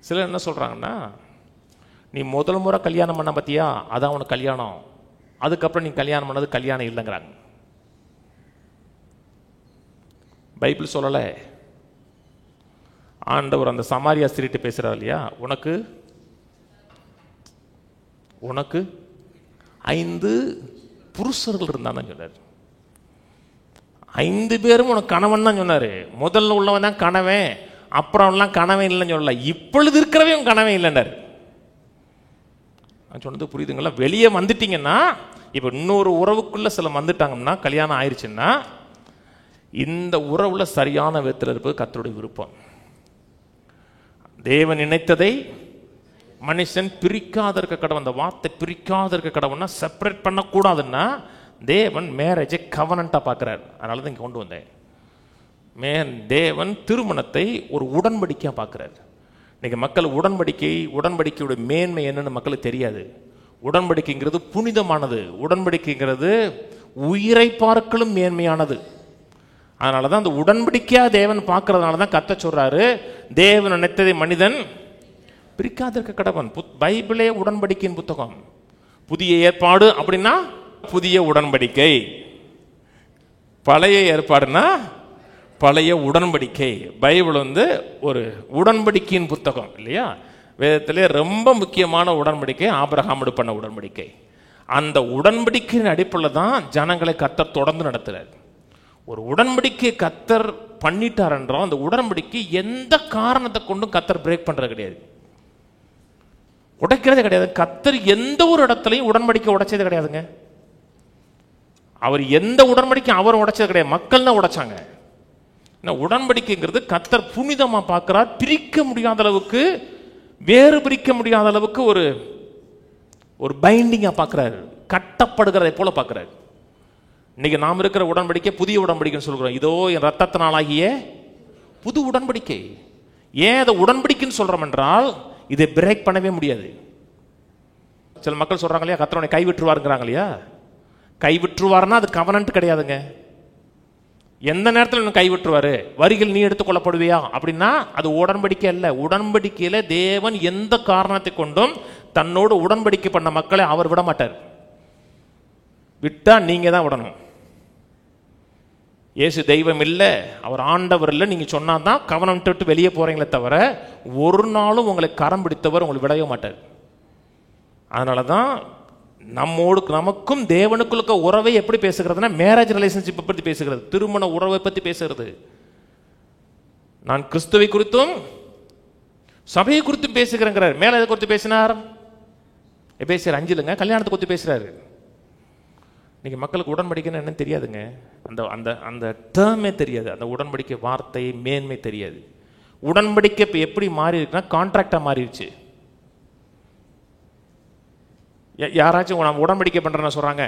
சிலர் என்ன சொல்கிறாங்கன்னா, நீ முதல் முறை கல்யாணம் பண்ண பற்றியா அதான் உனக்கு கல்யாணம், அதுக்கப்புறம் நீ கல்யாணம் பண்ணது கல்யாணம் இல்லைங்கிறாங்க. பைபிள் சொல்லலை. ஆண்டவர் அந்த சமாரியா ஸ்திரீட்டு பேசுகிறார் இல்லையா, உனக்கு 5 புருஷர்கள் இருந்தான்னு சொன்னார். 5 பேரும் உனக்கு கணவன் தான் சொன்னார். முதல்ல உள்ளவன் தான் கணவன், அப்புறம்லாம் கனவே இல்லைன்னு சொல்லல, இப்பொழுது இருக்கிறவே கனவே இல்லைன்னாரு. நான் சொன்னது புரியுதுங்களா? வெளியே வந்துட்டீங்கன்னா, இப்போ இன்னொரு உறவுக்குள்ள சில வந்துட்டாங்கன்னா, கல்யாணம் ஆயிடுச்சுன்னா, இந்த உறவுல சரியான விதத்தில் இருப்பது கர்த்தருடைய விருப்பம். தேவன் நினைத்ததை மனுஷன் பிரிக்காத இருக்க கடவுள். அந்த வார்த்தை பிரிக்காத இருக்க கடவுள்னா செப்பரேட் பண்ணக்கூடாதுன்னா தேவன் மேரேஜை கவனண்டா பார்க்கிறார். அதனால தான் இங்கே கொண்டு வந்தேன். தேவன் திருமணத்தை ஒரு உடன்படிக்கையா பார்க்கிறார். இன்னைக்கு மக்கள் உடன்படிக்கையுடைய மேன்மை என்னன்னு மக்களுக்கு தெரியாது. உடன்படிக்கைங்கிறது புனிதமானது, உடன்படிக்கைங்கிறது உயிரை பார்க்கலும் மேன்மையானது. அதனால தான் அந்த உடன்படிக்கையா தேவன் பார்க்கறதுனால தான் கர்த்தர் சொல்றாரு, தேவன் நினைத்ததை மனிதன் பிரிக்காதிருக்க கடவன். பைபிளே உடன்படிக்கையின் புத்தகம். புதிய ஏற்பாடு அப்படின்னா புதிய உடன்படிக்கை, பழைய ஏற்பாடுனா பழைய உடன்படிக்கை. பைபிள் ஒரு உடன்படிக்கையின் புத்தகம் இல்லையா? வேதத்திலே ரொம்ப முக்கியமான உடன்படிக்கை ஆபிரகாமோடு பண்ண உடன்படிக்கை. அந்த உடன்படிக்கையின் அடிப்படையில் தான் ஜனங்களை கர்த்தர் தொடர்ந்து நடத்துறார். ஒரு உடன்படிக்கை கர்த்தர் பண்ணிட்டார் என்றால் அந்த உடன்படிக்கை எந்த காரணத்தை கொண்டும் கர்த்தர் பிரேக் பண்றது கிடையாது, உடைக்கிறதே கிடையாது. கர்த்தர் எந்த ஒரு இடத்துலையும் உடன்படிக்கை உடைச்சது கிடையாதுங்க. அவர் எந்த உடன்படிக்கை அவர் உடைச்சது கிடையாது, மக்கள் தான் உடைச்சாங்க. உடன்படிக்கைங்கிறது கர்த்தர் புனிதமா பார்க்கிறார். பிரிக்க முடியாத அளவுக்கு, வேறு பிரிக்க முடியாத அளவுக்கு ஒரு பைண்டிங்கா பார்க்கிறாரு, கட்டப்படுகிறதை போல பார்க்கிறாரு. இன்னைக்கு நாம் இருக்கிற உடன்படிக்கை புதிய உடன்படிக்கைன்னு சொல்கிறோம். இதோ என் ரத்தத்தினாலாகிய புது உடன்படிக்கை. ஏன் அதை உடன்படிக்கைன்னு சொல்றோம் என்றால் இதை பிரேக் பண்ணவே முடியாது. சில மக்கள் சொல்றாங்க இல்லையா, கர்த்தர் கைவிட்டுருவாருங்கிறாங்க இல்லையா? கைவிட்டுருவாருன்னா அது கவனன்ட் கிடையாதுங்க. எந்த நேரத்தில் கைவிட்டுருவாரு, வரிகள் நீ எடுத்துக்கொள்ளப்படுவியா அப்படின்னா அது உடன்படிக்கை அல்ல. உடன்படிக்கையில தேவன் எந்த காரணத்தை கொண்டும் தன்னோடு உடன்படிக்கை பண்ண மக்களை அவர் விட மாட்டார். விட்டா நீங்க தான் விடணும். இயேசு தெய்வம் இல்லை, அவர் ஆண்டவர் இல்லை நீங்க சொன்னாதான் கவனம் விட்டு வெளியே போறீங்களே தவிர ஒரு நாளும் உங்களை கரம் பிடித்தவர் உங்களை விடவே மாட்டார். அதனாலதான் நமக்கும் தேவனுக்குள்ள உறவை எப்படி பேசுகிறதுனா மேரேஜ் ரிலேஷன்ஷிப் பற்றி பேசுகிறது, திருமண உறவை பற்றி பேசுகிறது. நான் கிறிஸ்துவை குறித்தும் சபையை குறித்தும் பேசுகிறேங்கிறார். மேல எதை குறித்து பேசினார்? எபேசியர் 5 கல்யாணத்தை குறித்து பேசுறாரு. இன்னைக்கு மக்களுக்கு உடன்படிக்கைன்னு என்னன்னு தெரியாதுங்க. அந்த அந்த டேர்மே தெரியாது, அந்த உடன்படிக்கை வார்த்தை மேன்மை தெரியாது. உடன்படிக்கை இப்போ எப்படி மாறி இருக்குன்னா கான்ட்ராக்டா மாறிடுச்சு. யாராச்சும் நம்ம உடன்படிக்கை பண்றேன்னு சொல்றாங்க,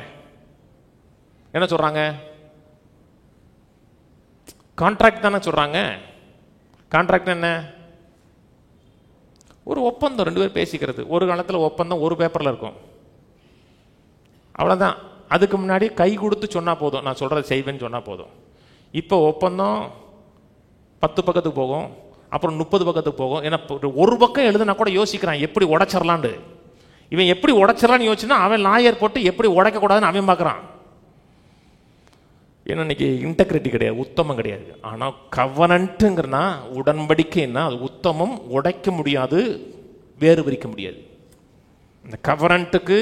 என்ன சொல்றாங்க? கான்ட்ராக்ட் தானே சொல்றாங்க. கான்ட்ராக்ட் என்ன? ஒரு ஒப்பந்தம், 2 பேர் பேசிக்கிறது. ஒரு காலத்தில் ஒப்பந்தம் ஒரு பேப்பர்ல இருக்கும், அவ்வளவுதான். அதுக்கு முன்னாடி கை கொடுத்து சொன்னா போதும், நான் சொல்றதை செய்வேன்னு சொன்னா போதும். இப்போ ஒப்பந்தம் 10 பக்கத்துக்கு போகும், அப்புறம் 30 பக்கத்துக்கு போகும். ஏன்னா ஒரு பக்கம் எழுதுனா கூட யோசிக்கிறான் எப்படி உடைச்சிடலான்னு. இவன் எப்படி உடைச்சிடலான்னு யோசிச்சுன்னா அவன் லாயர் போட்டு எப்படி உடைக்க கூடாதுன்னு அவன் பார்க்கறான். ஏன்னா இன்னைக்கு இன்டெகிரிட்டி கிடையாது, உத்தமம் கிடையாது. ஆனால் கவனன்ட்டுங்கிறனா உடன்படிக்கைன்னா அது உத்தமம், உடைக்க முடியாது, வேறு பிரிக்க முடியாது. இந்த கவனன்ட்டுக்கு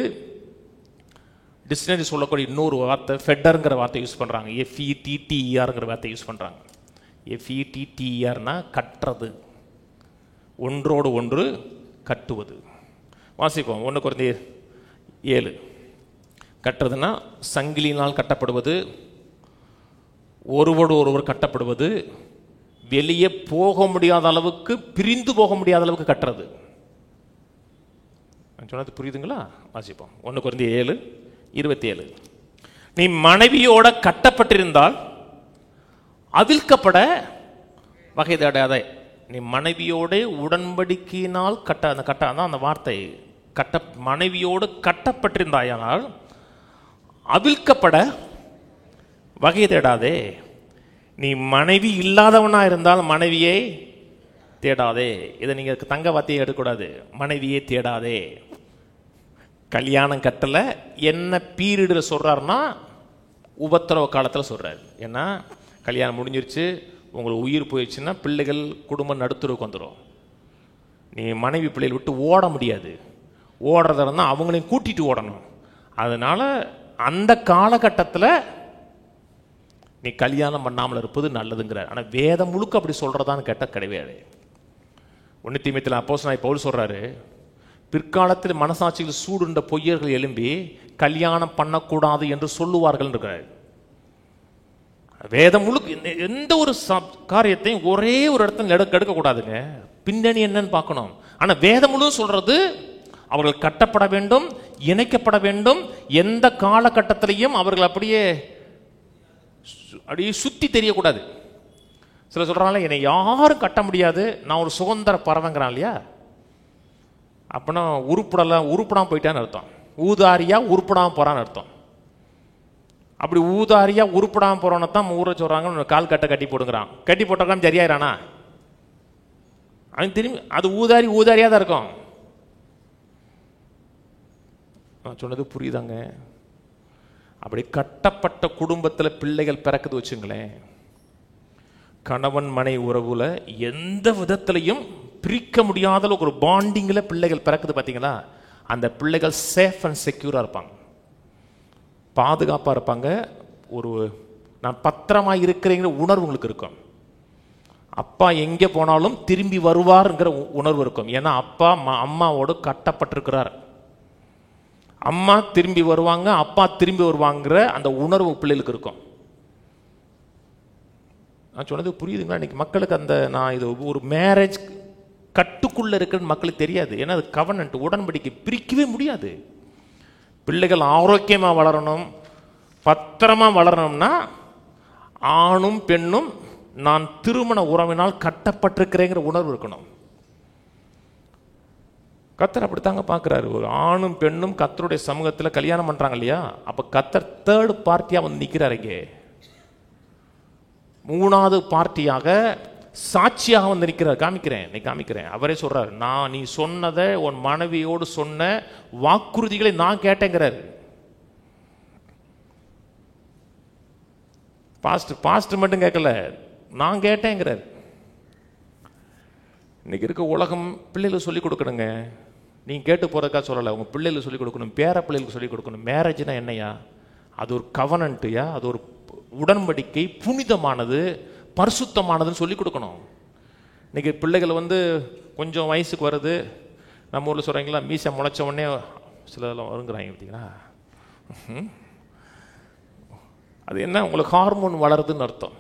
டிக்ஷனரி சொல்லக்கூடிய இன்னொரு வார்த்தை ஃபெட்டருங்கிற வார்த்தை யூஸ் பண்ணுறாங்க. FETTERங்கிற வார்த்தை யூஸ் பண்ணுறாங்க. FETTERனா கட்டுறது, ஒன்றோடு ஒன்று கட்டுவது. வாசிப்போம் 1 கொரிந்தியர் 7. கட்டுறதுன்னா சங்கிலினால் கட்டப்படுவது, ஒருவரோடு ஒருவர் கட்டப்படுவது, வெளியே போக முடியாத அளவுக்கு, பிரிந்து போக முடியாத அளவுக்கு கட்டுறது. சொன்னது புரியுதுங்களா? வாசிப்போம் 1 கொரிந்தியர் 7:27. நீ மனைவியோட கட்டப்பட்டிருந்தால் அவிழ்க்கப்பட வகை தேடாதே. நீ மனைவியோட உடன்படிக்கையினால் கட்டாதான் அந்த வார்த்தை. மனைவியோடு கட்டப்பட்டிருந்தாயானால் அவிழ்க்கப்பட வகை தேடாதே. நீ மனைவி இல்லாதவனா இருந்தால் மனைவியை தேடாதே. இதை நீங்க தங்க வார்த்தையை எடுக்கக்கூடாது. மனைவியே தேடாதே. கல்யாணம் கட்டல என்ன பீரியட்ல சொல்றாருன்னா உபத்திரவ காலத்தில் சொல்றாரு. ஏன்னா கல்யாணம் முடிஞ்சிருச்சு, உங்களுக்கு உயிர் போயிடுச்சுன்னா பிள்ளைகள் குடும்பம் நடுத்தருக்கு வந்துடும். நீ மனைவி பிள்ளைகள் விட்டு ஓட முடியாது. ஓடுறதா இருந்தால் அவங்களையும் கூட்டிட்டு ஓடணும். அதனால அந்த காலகட்டத்தில் நீ கல்யாணம் பண்ணாமல் இருப்பது நல்லதுங்கிறார். ஆனால் வேதம் முழுக்க அப்படி சொல்கிறதான்னு கேட்டால் கிடையாது. 1 தீமோத்தேயுல அப்போஸ்தலனாகிய பவுல் சொல்கிறாரு, பிற்காலத்தில் மனசாட்சியில் சூடுண்ட பொய்யர்கள் எழும்பி கல்யாணம் பண்ணக்கூடாது என்று சொல்லுவார்கள் இருக்கிறார். வேதம் முழுக்க எந்த ஒரு காரியத்தையும் ஒரே ஒரு இடத்துல எடுக்கக்கூடாதுங்க. பின்னணி என்னன்னு பார்க்கணும். ஆனால் வேதம் முழு சொல்றது அவர்கள் கட்டப்பட வேண்டும், இணைக்கப்பட வேண்டும். எந்த காலகட்டத்திலையும் அவர்கள் அப்படியே சுத்தி தெரியக்கூடாது. சில சொல்றாங்க, என்னை யாரும் கட்ட முடியாது, நான் ஒரு சுதந்திர பறவைங்கிறான் இல்லையா. அப்படின்னா உருப்படாம போயிட்டான்னு அர்த்தம். ஊதாரியா உருப்படாம போறான்னு அர்த்தம். அப்படி ஊதாரியா உருப்படாம போறவனை தான் ஊரை சொல்றாங்க, கால் கட்டி போடுங்கிறான். கட்டி போட்டாலும் சரியாயிரானா? அவன் திரும்பி அது ஊதாரியா தான் இருக்கும். நான் சொன்னது புரியுதாங்க? அப்படி கட்டப்பட்ட குடும்பத்தில் பிள்ளைகள் பிறக்குது வச்சுங்களேன், கணவன் மனைவி உறவுல எந்த விதத்திலையும் பிரிக்க முடியாத ஒரு பாண்டிங்கில் பிள்ளைகள் பிறக்குது பார்த்தீங்களா? அந்த பிள்ளைகள் சேஃப் அண்ட் செக்யூராக இருப்பாங்க, பாதுகாப்பாக இருப்பாங்க. ஒரு நான் பத்திரமா இருக்கிறேங்கிற உணர்வு உங்களுக்கு இருக்கும். அப்பா எங்கே போனாலும் திரும்பி வருவார்ங்கிற உணர்வு இருக்கும். ஏன்னா அப்பா அம்மாவோடு கட்டப்பட்டிருக்கிறார். அம்மா திரும்பி வருவாங்க, அப்பா திரும்பி வருவாங்கிற அந்த உணர்வு பிள்ளைகளுக்கு இருக்கும். நான் சொன்னது புரியுதுங்களா? இன்னைக்கு மக்களுக்கு அந்த நான் இது ஒரு மேரேஜ் கட்டுக்குள்ள இருக்குன்னு மக்களுக்கு தெரியாது. ஏன்னா அது கவர்னன்ட், உடன்படிக்கை, பிரிக்கவே முடியாது. பிள்ளைகள் ஆரோக்கியமாக வளரணும், பத்திரமா வளரணும்னா ஆணும் பெண்ணும் நான் திருமண உறவினால் கட்டப்பட்டிருக்கிறேங்கிற உணர்வு இருக்கணும். கத்தர் அப்படித்தாங்க பார்க்குறாரு. ஒரு ஆணும் பெண்ணும் கத்தருடைய சமூகத்தில் கல்யாணம் பண்ணுறாங்க இல்லையா, அப்போ கத்தர் தேர்டு பார்ட்டியாக வந்து நிற்கிறாரு. இங்கே 3வது பார்ட்டியாக சாட்சியாக வந்து நிற்கிறார். காமிக்கிறேன். அவரே சொல்றாரு, நான் நீ சொன்னதை உன் மனைவியோடு சொன்ன வாக்குறுதிகளை நான் கேட்டேங்கிறாரு. பாஸ்ட் மட்டும் கேட்கல, நான் கேட்டேங்கிறார். இன்னைக்கு இருக்க உலகம் பிள்ளைகளுக்கு சொல்லிக் கொடுக்கணுங்க. நீங்க கேட்டு போறதுக்காக சொல்லலை, உங்க பிள்ளைகளுக்கு சொல்லிக் கொடுக்கணும், பேர பிள்ளைகளுக்கு சொல்லிக் கொடுக்கணும். மேரேஜ்னா என்னையா? அது ஒரு கவர்னன்ட்யா, அது ஒரு உடன்படிக்கை, புனிதமானது, பரிசுத்தமானதுன்னு சொல்லிக் கொடுக்கணும். இன்னைக்கு பிள்ளைகள் வந்து கொஞ்சம் வயசுக்கு வருது, நம்ம ஊரில் சொல்கிறீங்களா, மீசை முளைச்ச உடனே சிலதெல்லாம் வருங்கிறாங்க பார்த்தீங்களா. அது என்ன, உங்களுக்கு ஹார்மோன் வளருதுன்னு அர்த்தம்.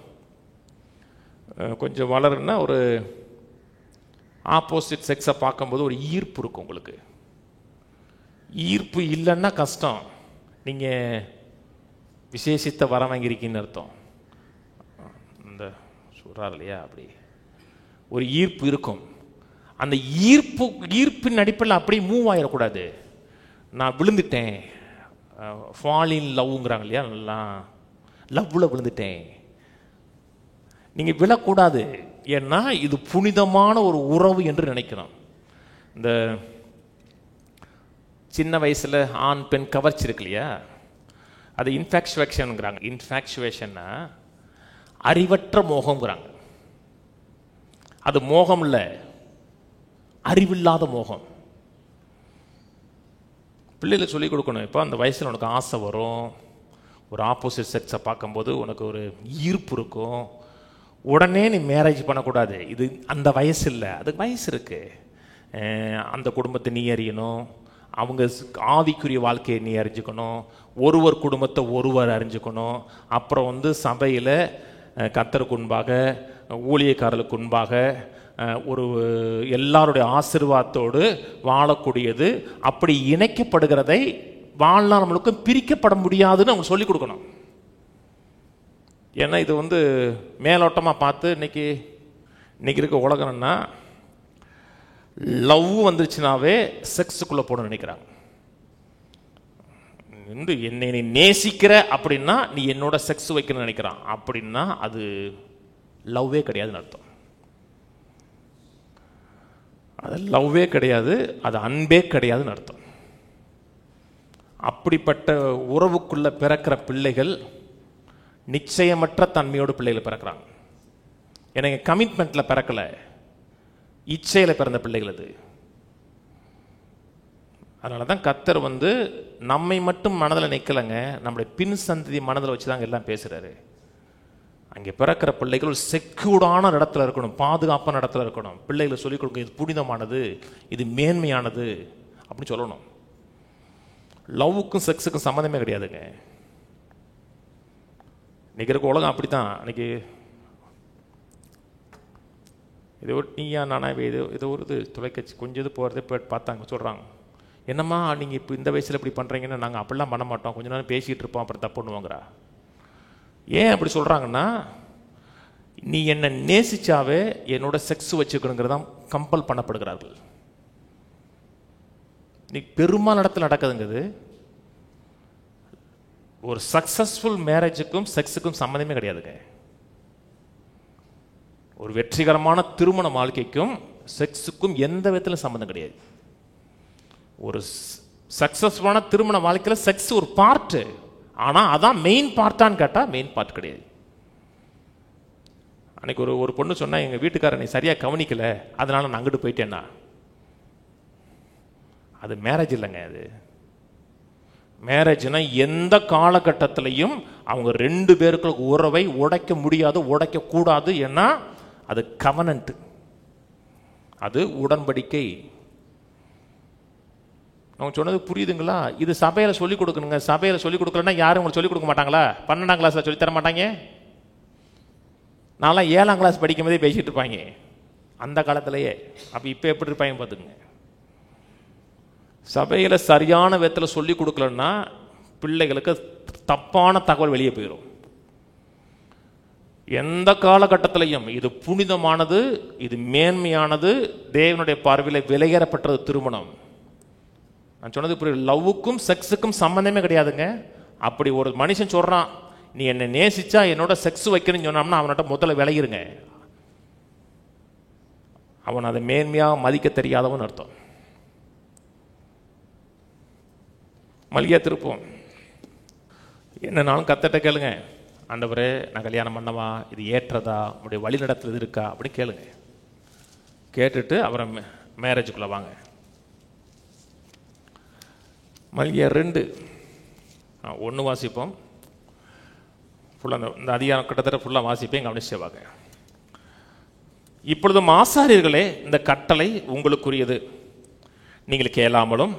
கொஞ்சம் வளருன்னா ஒரு ஆப்போசிட் செக்ஸை பார்க்கும்போது ஒரு ஈர்ப்பு இருக்கும் உங்களுக்கு. ஈர்ப்பு இல்லைன்னா கஷ்டம், நீங்கள் விசேஷித்த வரம் வாங்கியிருக்கீங்கன்னு அர்த்தம். இந்த சொல்கிறார் இல்லையா, அப்படி ஒரு ஈர்ப்பு இருக்கும். அந்த ஈர்ப்பின் அடிப்படையில் அப்படியே மூவ் ஆகிடக்கூடாது. நான் விழுந்துட்டேன், ஃபால் இன் லவ்ங்கிறாங்க இல்லையா, நல்லா லவ்வில் விழுந்துட்டேன். நீங்கள் விழக்கூடாது. ஏன்னா இது புனிதமான ஒரு உறவு என்று நினைக்கணும். இந்த சின்ன வயசில் ஆண் பெண் கவர்ச்சி இருக்கு இல்லையா, அது இன்ஃபாக்சுவேஷன்ங்கிறாங்க. இன்ஃபாக்சுவேஷன்னா அறிவற்ற மோகம்ங்கிறாங்க. அது மோகம் இல்லை, அறிவில்லாத மோகம். பிள்ளைகளை சொல்லிக் கொடுக்கணும். இப்போ அந்த வயசில் உனக்கு ஆசை வரும், ஒரு ஆப்போசிட் செக்ஸை பார்க்கும்போது உனக்கு ஒரு ஈர்ப்பு இருக்கும். உடனே நீ மேரேஜ் பண்ணக்கூடாது. இது அந்த வயசு இல்லை, அதுக்கு வயசு இருக்கு. அந்த குடும்பத்தை நீ அறியணும், அவங்க ஆவிக்குரிய வாழ்க்கையை நீ அறிஞ்சுக்கணும், ஒருவர் குடும்பத்தை ஒருவர் அறிஞ்சுக்கணும். அப்புறம் வந்து சபையில் கர்த்தருக்கு முன்பாக, ஊழியக்காரர்களுக்கு முன்பாக ஒரு எல்லாருடைய ஆசீர்வாதத்தோடு வாழக்கூடியது. அப்படி இணைக்கப்படுகிறதை வாழ்நாள் நம்மளுக்கு பிரிக்கப்பட முடியாதுன்னு அவங்க சொல்லிக் கொடுக்கணும். ஏன்னா இது வந்து மேலோட்டமாக பார்த்து இன்னைக்கு இருக்க உலகம்னா லவ் வந்துருச்சுனாவே செக்ஸுக்குள்ளே போட நினைக்கிறாங்க. என்னை நீ நேசிக்கிற அப்படின்னா நீ என்னோட செக்ஸ் வைக்கணும்னு நினைக்கிறான். அப்படின்னா அது லவ்வே கிடையாதுன்னு அர்த்தம். அது லவ்வே கிடையாது, அது அன்பே கிடையாதுன்னு அர்த்தம். அப்படிப்பட்ட உறவுக்குள்ள பிறக்கிற பிள்ளைகள் நிச்சயமற்ற தன்மையோடு பிள்ளைகள் பிறக்கிறாங்க. எனக்கு கமிட்மெண்ட்ல பிறக்கல, இச்சையில பிறந்த பிள்ளைகள் அது. அதனாலதான் கர்த்தர் வந்து நம்மை மட்டும் மனதில் நிற்கலைங்க, நம்முடைய பின் சந்ததி மனதில் வச்சுதாங்க எல்லாம் பேசுறாரு. அங்கே பிறக்கிற பிள்ளைகள் ஒரு செக்யூர்டான இடத்துல இருக்கணும், பாதுகாப்பான இடத்துல இருக்கணும். பிள்ளைகளை சொல்லிக் கொடுக்க இது புனிதமானது, இது மேன்மையானது அப்படின்னு சொல்லணும். லவ்வுக்கும் செக்ஸுக்கும் சம்மந்தமே கிடையாதுங்க. இன்னைக்கு இருக்க உலகம் அப்படித்தான். அன்னைக்கு இது ஒரு நீயா நானா இது ஒரு இது தொலைக்காட்சி கொஞ்சம் இது போகிறதே போய் பார்த்தாங்க, சொல்கிறாங்க, என்னம்மா நீங்கள் இப்போ இந்த வயசில் இப்படி பண்ணுறீங்கன்னா, நாங்கள் அப்படிலாம் பண்ண மாட்டோம், கொஞ்ச நேரம் பேசிகிட்டு இருப்போம், அப்புறம் தப்பு பண்ணுவாங்கிறா. ஏன் அப்படி சொல்கிறாங்கன்னா, நீ என்னை நேசிச்சாவே என்னோட செக்ஸ் வச்சுக்கணுங்கிறதான் கம்பல் பண்ணப்படுகிறார்கள். நீ பெரும்பாலான இடத்துல நடக்குதுங்கிறது. ஒரு சக்சஸ்ஃபுல் மேரேஜுக்கும் செக்ஸுக்கும் சம்மந்தமே கிடையாதுங்க. ஒரு வெற்றிகரமான திருமண வாழ்க்கைக்கும் செக்ஸுக்கும் எந்த விதத்திலும் சம்மந்தம் கிடையாது. ஒரு சக்சஸ்ஃபுல்லான திருமண வாழ்க்கையில் செக்ஸ் ஒரு பார்ட்டு, ஆனால் அதான் மெயின் பார்ட்டான்னு கேட்டால் மெயின் பார்ட் கிடையாது. அன்னைக்கு ஒரு பொண்ணு சொன்னா, எங்கள் வீட்டுக்காரர் நீ சரியாக கவனிக்கல, அதனால நான் அங்கிட்டு போயிட்டேன்னா. அது மேரேஜ் இல்லைங்க. அது மேரேஜ்னா எந்த காலகட்டத்திலையும் அவங்க 2 பேருக்கு உறவை உடைக்க முடியாது, உடைக்க கூடாது. ஏன்னா அது கவனன்ட், அது உடன்படிக்கை. அவங்க சொன்னது புரியுதுங்களா? இது சபையில் சொல்லிக் கொடுக்கணுங்க. சபையில் சொல்லிக் கொடுக்கலன்னா யாரும் உங்களுக்கு சொல்லிக் கொடுக்க மாட்டாங்களா? 12ஆம் கிளாஸில் சொல்லித்தர மாட்டாங்க. நான்லாம் 7ஆம் கிளாஸ் படிக்கும் போதே பேசிகிட்டு இருப்பாங்க அந்த காலத்திலேயே. அப்போ இப்போ எப்படி இருப்பாங்க பார்த்துக்குங்க. சபையில் சரியான விதத்தில் சொல்லிக் கொடுக்கலன்னா பிள்ளைகளுக்கு தப்பான தகவல் வெளியே போயிடும். எந்த காலகட்டத்திலையும் இது புனிதமானது, இது மேன்மையானது, தேவனுடைய பார்வையில் விலையேறப்பட்டது திருமணம். நான் சொன்னது புரியுது. லவ்வுக்கும் செக்ஸுக்கும் சம்பந்தமே கிடையாதுங்க. அப்படி ஒரு மனுஷன் சொல்றான், நீ என்னை நேசிச்சா என்னோட செக்ஸ் வைக்கணும்னு சொன்னான்னா அவன்கிட்ட முதல்ல விளையிருங்க. அவன் அதை மேன்மையாக மதிக்க தெரியாதவன் அர்த்தம். மல்லிகா திருப்போம். என்னன்னாலும் கத்தட்ட கேளுங்க, ஆண்டவரே நான் கல்யாணம் பண்ணவா, இது ஏற்றதா, உங்களுடைய வழி நடத்துறது இருக்கா அப்படி கேளுங்க. கேட்டுட்டு அவரை மேரேஜுக்குள்ள வாங்க. மல்லிகா 2:1 வாசிப்போம். ஃபுல்லாக இந்த அதிகாரம் கிட்டத்தட்ட ஃபுல்லாக வாசிப்பேன், கவனிச்சே வாங்க. இப்பொழுதும் ஆசாரியர்களே, இந்த கட்டளை உங்களுக்குரியது. நீங்கள் கேளாமலும்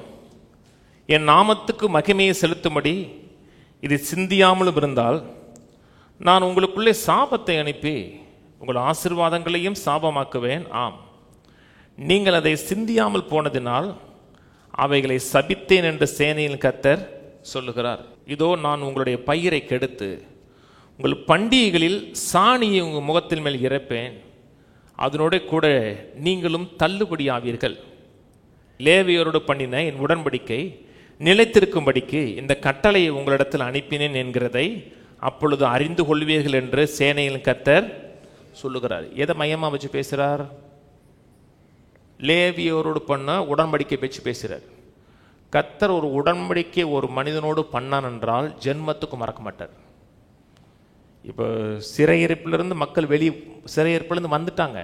என் நாமத்துக்கு மகிமையை செலுத்தும்படி இது சிந்தியாமலும் இருந்தால் நான் உங்களுக்குள்ளே சாபத்தை அனுப்பி உங்கள் ஆசீர்வாதங்களையும் சாபமாக்குவேன். ஆம், நீங்கள் அதை சிந்தியாமல் போனதினால் அவைகளை சபித்தேன் என்று சேனையின் கர்த்தர் சொல்லுகிறார். இதோ நான் உங்களுடைய பயிரை கெடுத்து உங்கள் பண்டிகைகளில் சாணியை உங்கள் முகத்தின் மேல் இறப்பேன், அதனோட கூட நீங்களும் தள்ளுபடி ஆவீர்கள். லேவியரோடு பண்ணின என் உடன்படிக்கை நிலைத்திருக்கும்படிக்கு இந்த கட்டளையை உங்களிடத்தில் அனுப்பினேன் என்கிறதை அப்பொழுது அறிந்து கொள்வீர்கள் என்று சேனையின் கர்த்தர் சொல்லுகிறார். எதை மையமாக வச்சு பேசுகிறார்? லேவியரோடு பண்ண உடன்படிக்கை வச்சு பேசுகிறார். கர்த்தர் ஒரு உடன்படிக்கை ஒரு மனிதனோடு பண்ணான் என்றால் ஜென்மத்துக்கு மறக்க மாட்டார். இப்போ சிறையிருப்பிலிருந்து மக்கள் சிறையிருப்பிலிருந்து வந்துட்டாங்க.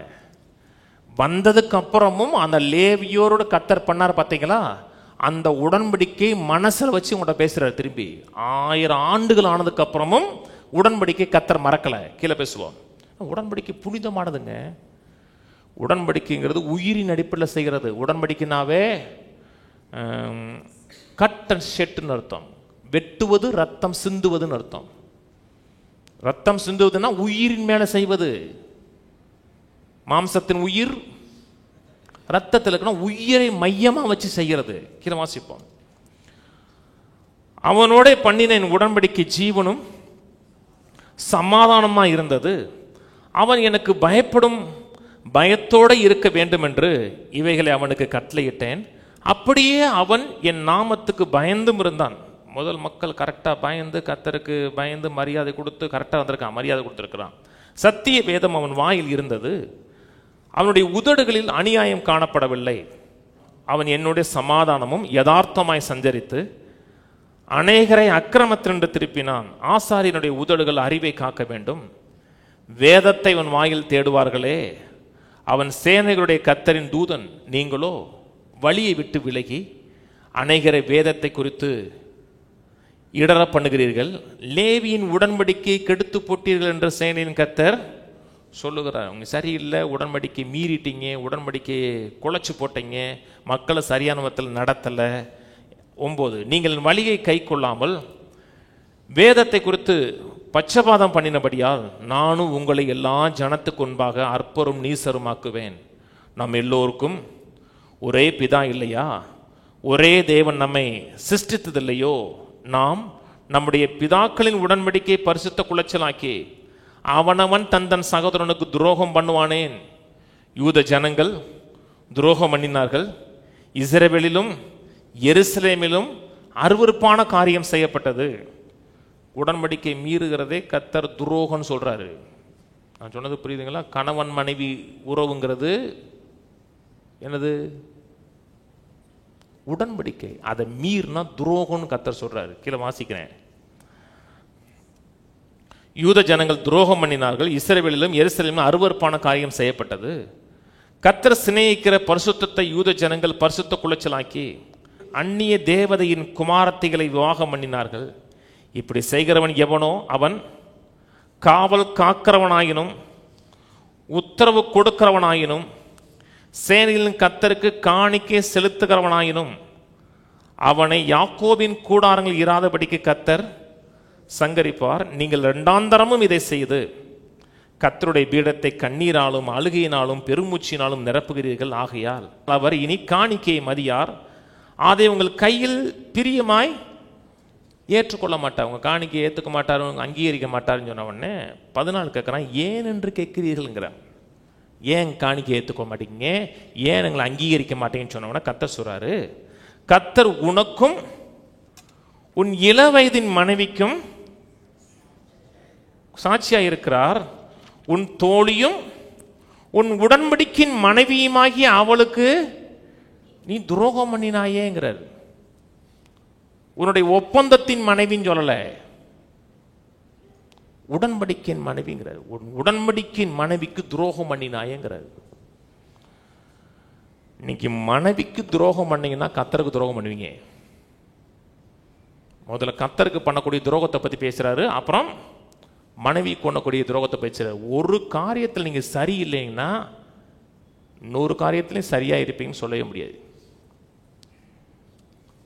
வந்ததுக்கு அப்புறமும் அந்த லேவியோரோடு கர்த்தர் பண்ணார் பார்த்தீங்களா? அந்த உடன்படிக்கை மனசில் வச்சு உங்கள்கிட்ட பேசுகிறார். திரும்பி 1000 ஆண்டுகள் ஆனதுக்கு அப்புறமும் உடன்படிக்கை கர்த்தர் மறக்கலை. கீழே பேசுவோம். உடன்படிக்கை புனிதமானதுங்க. உடன்படிக்கைங்கிறது உயிரின் அடிப்படையில் செய்கிறது. உடன்படிக்கைனாவே கட் அண்ட் ஷெட்னு அர்த்தம். வெட்டுவது, ரத்தம் சிந்துவதுன்னு அர்த்தம். ரத்தம் சிந்துவதுன்னா உயிரின் மேலே செய்வது. மாம்சத்தின் உயிர் ரத்தத்தில் இருக்கணும், உயிரை மையமாக வச்சு செய்கிறது. கீழே வாசிப்போம். அவனோட பண்ணின என் உடன்படிக்கை ஜீவனும் சமாதானமாக இருந்தது. அவன் எனக்கு பயத்தோடு இருக்க வேண்டும் என்று இவைகளை அவனுக்கு கட்டளையிட்டேன். அப்படியே அவன் என் நாமத்துக்கு பயந்தும் இருந்தான். முதல் மக்கள் கரெக்டாக பயந்து, கர்த்தருக்கு பயந்து மரியாதை கொடுத்து கரெக்டாக வந்திருக்கான், மரியாதை கொடுத்துருக்கிறான். சத்திய வேதம் அவன் வாயில் இருந்தது. அவனுடைய உதடுகளில் அநியாயம் காணப்படவில்லை. அவன் என்னுடைய சமாதானமும் யதார்த்தமாய் சஞ்சரித்து அநேகரை அக்கிரமத்தினின்று திருப்பினான். ஆசாரியனுடைய உதடுகள் அறிவை காக்க வேண்டும். வேதத்தை அவன் வாயில் தேடுவார்களே. அவன் சேனைகளுடைய கர்த்தரின் தூதன். நீங்களோ வழியை விட்டு விலகி அநேகரை வேதத்தை குறித்து இடர பண்ணுகிறீர்கள், லேவியின் உடன்படிக்கை கெடுத்து போட்டீர்கள் என்று சேனையின் கர்த்தர் சொல்லுகிறார். அவங்க சரியில்லை, உடன்படிக்கை மீறிட்டீங்க, உடன்படிக்கையை குலைச்சு போட்டீங்க, மக்களை சரியான விதத்தில் நடத்தலை. 9, நீங்கள் வழியை கை கொள்ளாமல் வேதத்தை குறித்து பட்சபாதம் பண்ணினபடியால் நானும் உங்களை எல்லா ஜனத்துக்கு முன்பாக அற்பரும் நீசருமாக்குவேன். நம் எல்லோருக்கும் ஒரே பிதா இல்லையா? ஒரே தேவன் நம்மை சிருஷ்டித்ததில்லையோ? நாம் நம்முடைய பிதாக்களின் உடன்படிக்கை பரிசுத்த குலைச்சலாக்கி அவனவன் தன் சகோதரனுக்கு துரோகம் பண்ணுவானேன். யூத ஜனங்கள் துரோகம் பண்ணினார்கள். இஸ்ரவேலிலும் எருசலேமிலும் அருவருப்பான காரியம் செய்யப்பட்டது. உடன்படிக்கை மீறுகிறதே கர்த்தர் துரோகம்னு சொல்றாரு. நான் சொன்னது புரியுதுங்களா? கணவன் மனைவி உறவுங்கிறது என்னது? உடன்படிக்கை. அதை மீறினா துரோகம்னு கர்த்தர் சொல்றாரு. கீழே வாசிக்கிறேன். யூத ஜனங்கள் துரோகம் பண்ணினார்கள், இஸ்ரவேலிலும் எருசலேமிலும் அருவருப்பான காரியம் செய்யப்பட்டது. கர்த்தர் சிநேகிக்கிற பரிசுத்தத்தை யூத ஜனங்கள் பரிசுத்த குலைச்சலாக்கி அந்நிய தேவதையின் குமாரத்திகளை விவாகம் பண்ணினார்கள். இப்படி செய்கிறவன் எவனோ அவன் காவல் காக்கிறவனாயினும் உத்தரவு கொடுக்கிறவனாயினும் சேனையின் கர்த்தருக்கு காணிக்கை செலுத்துகிறவனாயினும் அவனை யாக்கோபின் கூடாரங்கள் இராதபடிக்கு கர்த்தர் சங்கரிப்பார். நீங்கள் இரண்டாந்தரமும் இதை செய்து கர்த்தருடைய பீடத்தை கண்ணீராலும் அழுகையினாலும் பெருமூச்சினாலும் நிரப்புகிறீர்கள். ஆகையால் அவர் இனி காணிக்கையை மதியார், அதை உங்கள் கையில் பிரியமாய் ஏற்றுக்கொள்ள மாட்டார். உங்க காணிக்கை ஏற்றுக்க மாட்டார், அங்கீகரிக்க மாட்டார்னு சொன்ன உடனே 14 கேட்குறான், ஏன் என்று கேட்கிறீர்கள்ங்கிற. ஏன் காணிக்கை ஏற்றுக்க மாட்டீங்க, ஏன் எங்களை அங்கீகரிக்க மாட்டேங்கன்னு சொன்ன உடனே கர்த்தர் சொல்றாரு, கர்த்தர் உனக்கும் உன் இள வயதின் மனைவிக்கும் சாட்சியா இருக்கிறார். உன் தோழியும் உன் உடன்படிக்கையின் மனைவியுமாகிய அவளுக்கு நீ துரோகம் பண்ணினாயேங்கிறார். உன்னுடைய ஒப்பந்தத்தின் மனைவின்னு சொல்லல, உடன்படிக்கையின் மனைவிங்கிறார். உடன்படிக்கையின் மனைவிக்கு துரோகம் பண்ணினாயேங்கிறார். இன்னைக்கு மனைவிக்கு துரோகம் பண்ணீங்கன்னா கர்த்தருக்கு துரோகம் பண்ணுவீங்க. முதல்ல கர்த்தருக்கு பண்ணக்கூடிய துரோகத்தை பத்தி பேசுறாரு, அப்புறம் மனைவி கொண்டக்கூடிய துரோகத்தை பேசுறாரு. ஒரு காரியத்தில் நீங்க சரியில்லைங்கன்னா 100 காரியத்திலையும் சரியா இருப்பீங்கன்னு சொல்லவே முடியாது.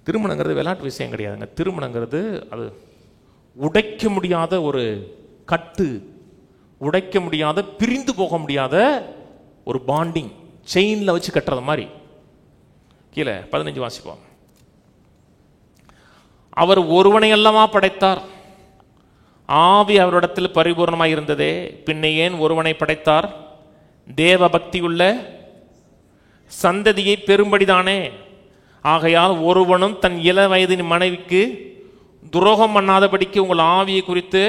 திருமணங்கிறது விளையாட்டு விஷயம் கிடையாதுங்க. திருமணங்கிறது அது உடைக்க முடியாத ஒரு கட்டு, உடைக்க முடியாத, பிரிந்து போக முடியாத ஒரு பாண்டிங், செயின்ல வச்சு கட்டுறது மாதிரி. கீழே 15 வாசிப்போம். அவர் ஒருவனை அல்லவா படைத்தார், ஆவி அவரிடத்தில் பரிபூர்ணமாய் இருந்ததே, பின்ன ஏன் ஒருவனை படைத்தார்? தேவ பக்தி உள்ள சந்ததியை பெரும்படிதானே. ஆகையால் ஒருவனும் தன் இள வயதின் மனைவிக்கு துரோகம் பண்ணாதபடிக்கு உங்கள் ஆவியை குறித்து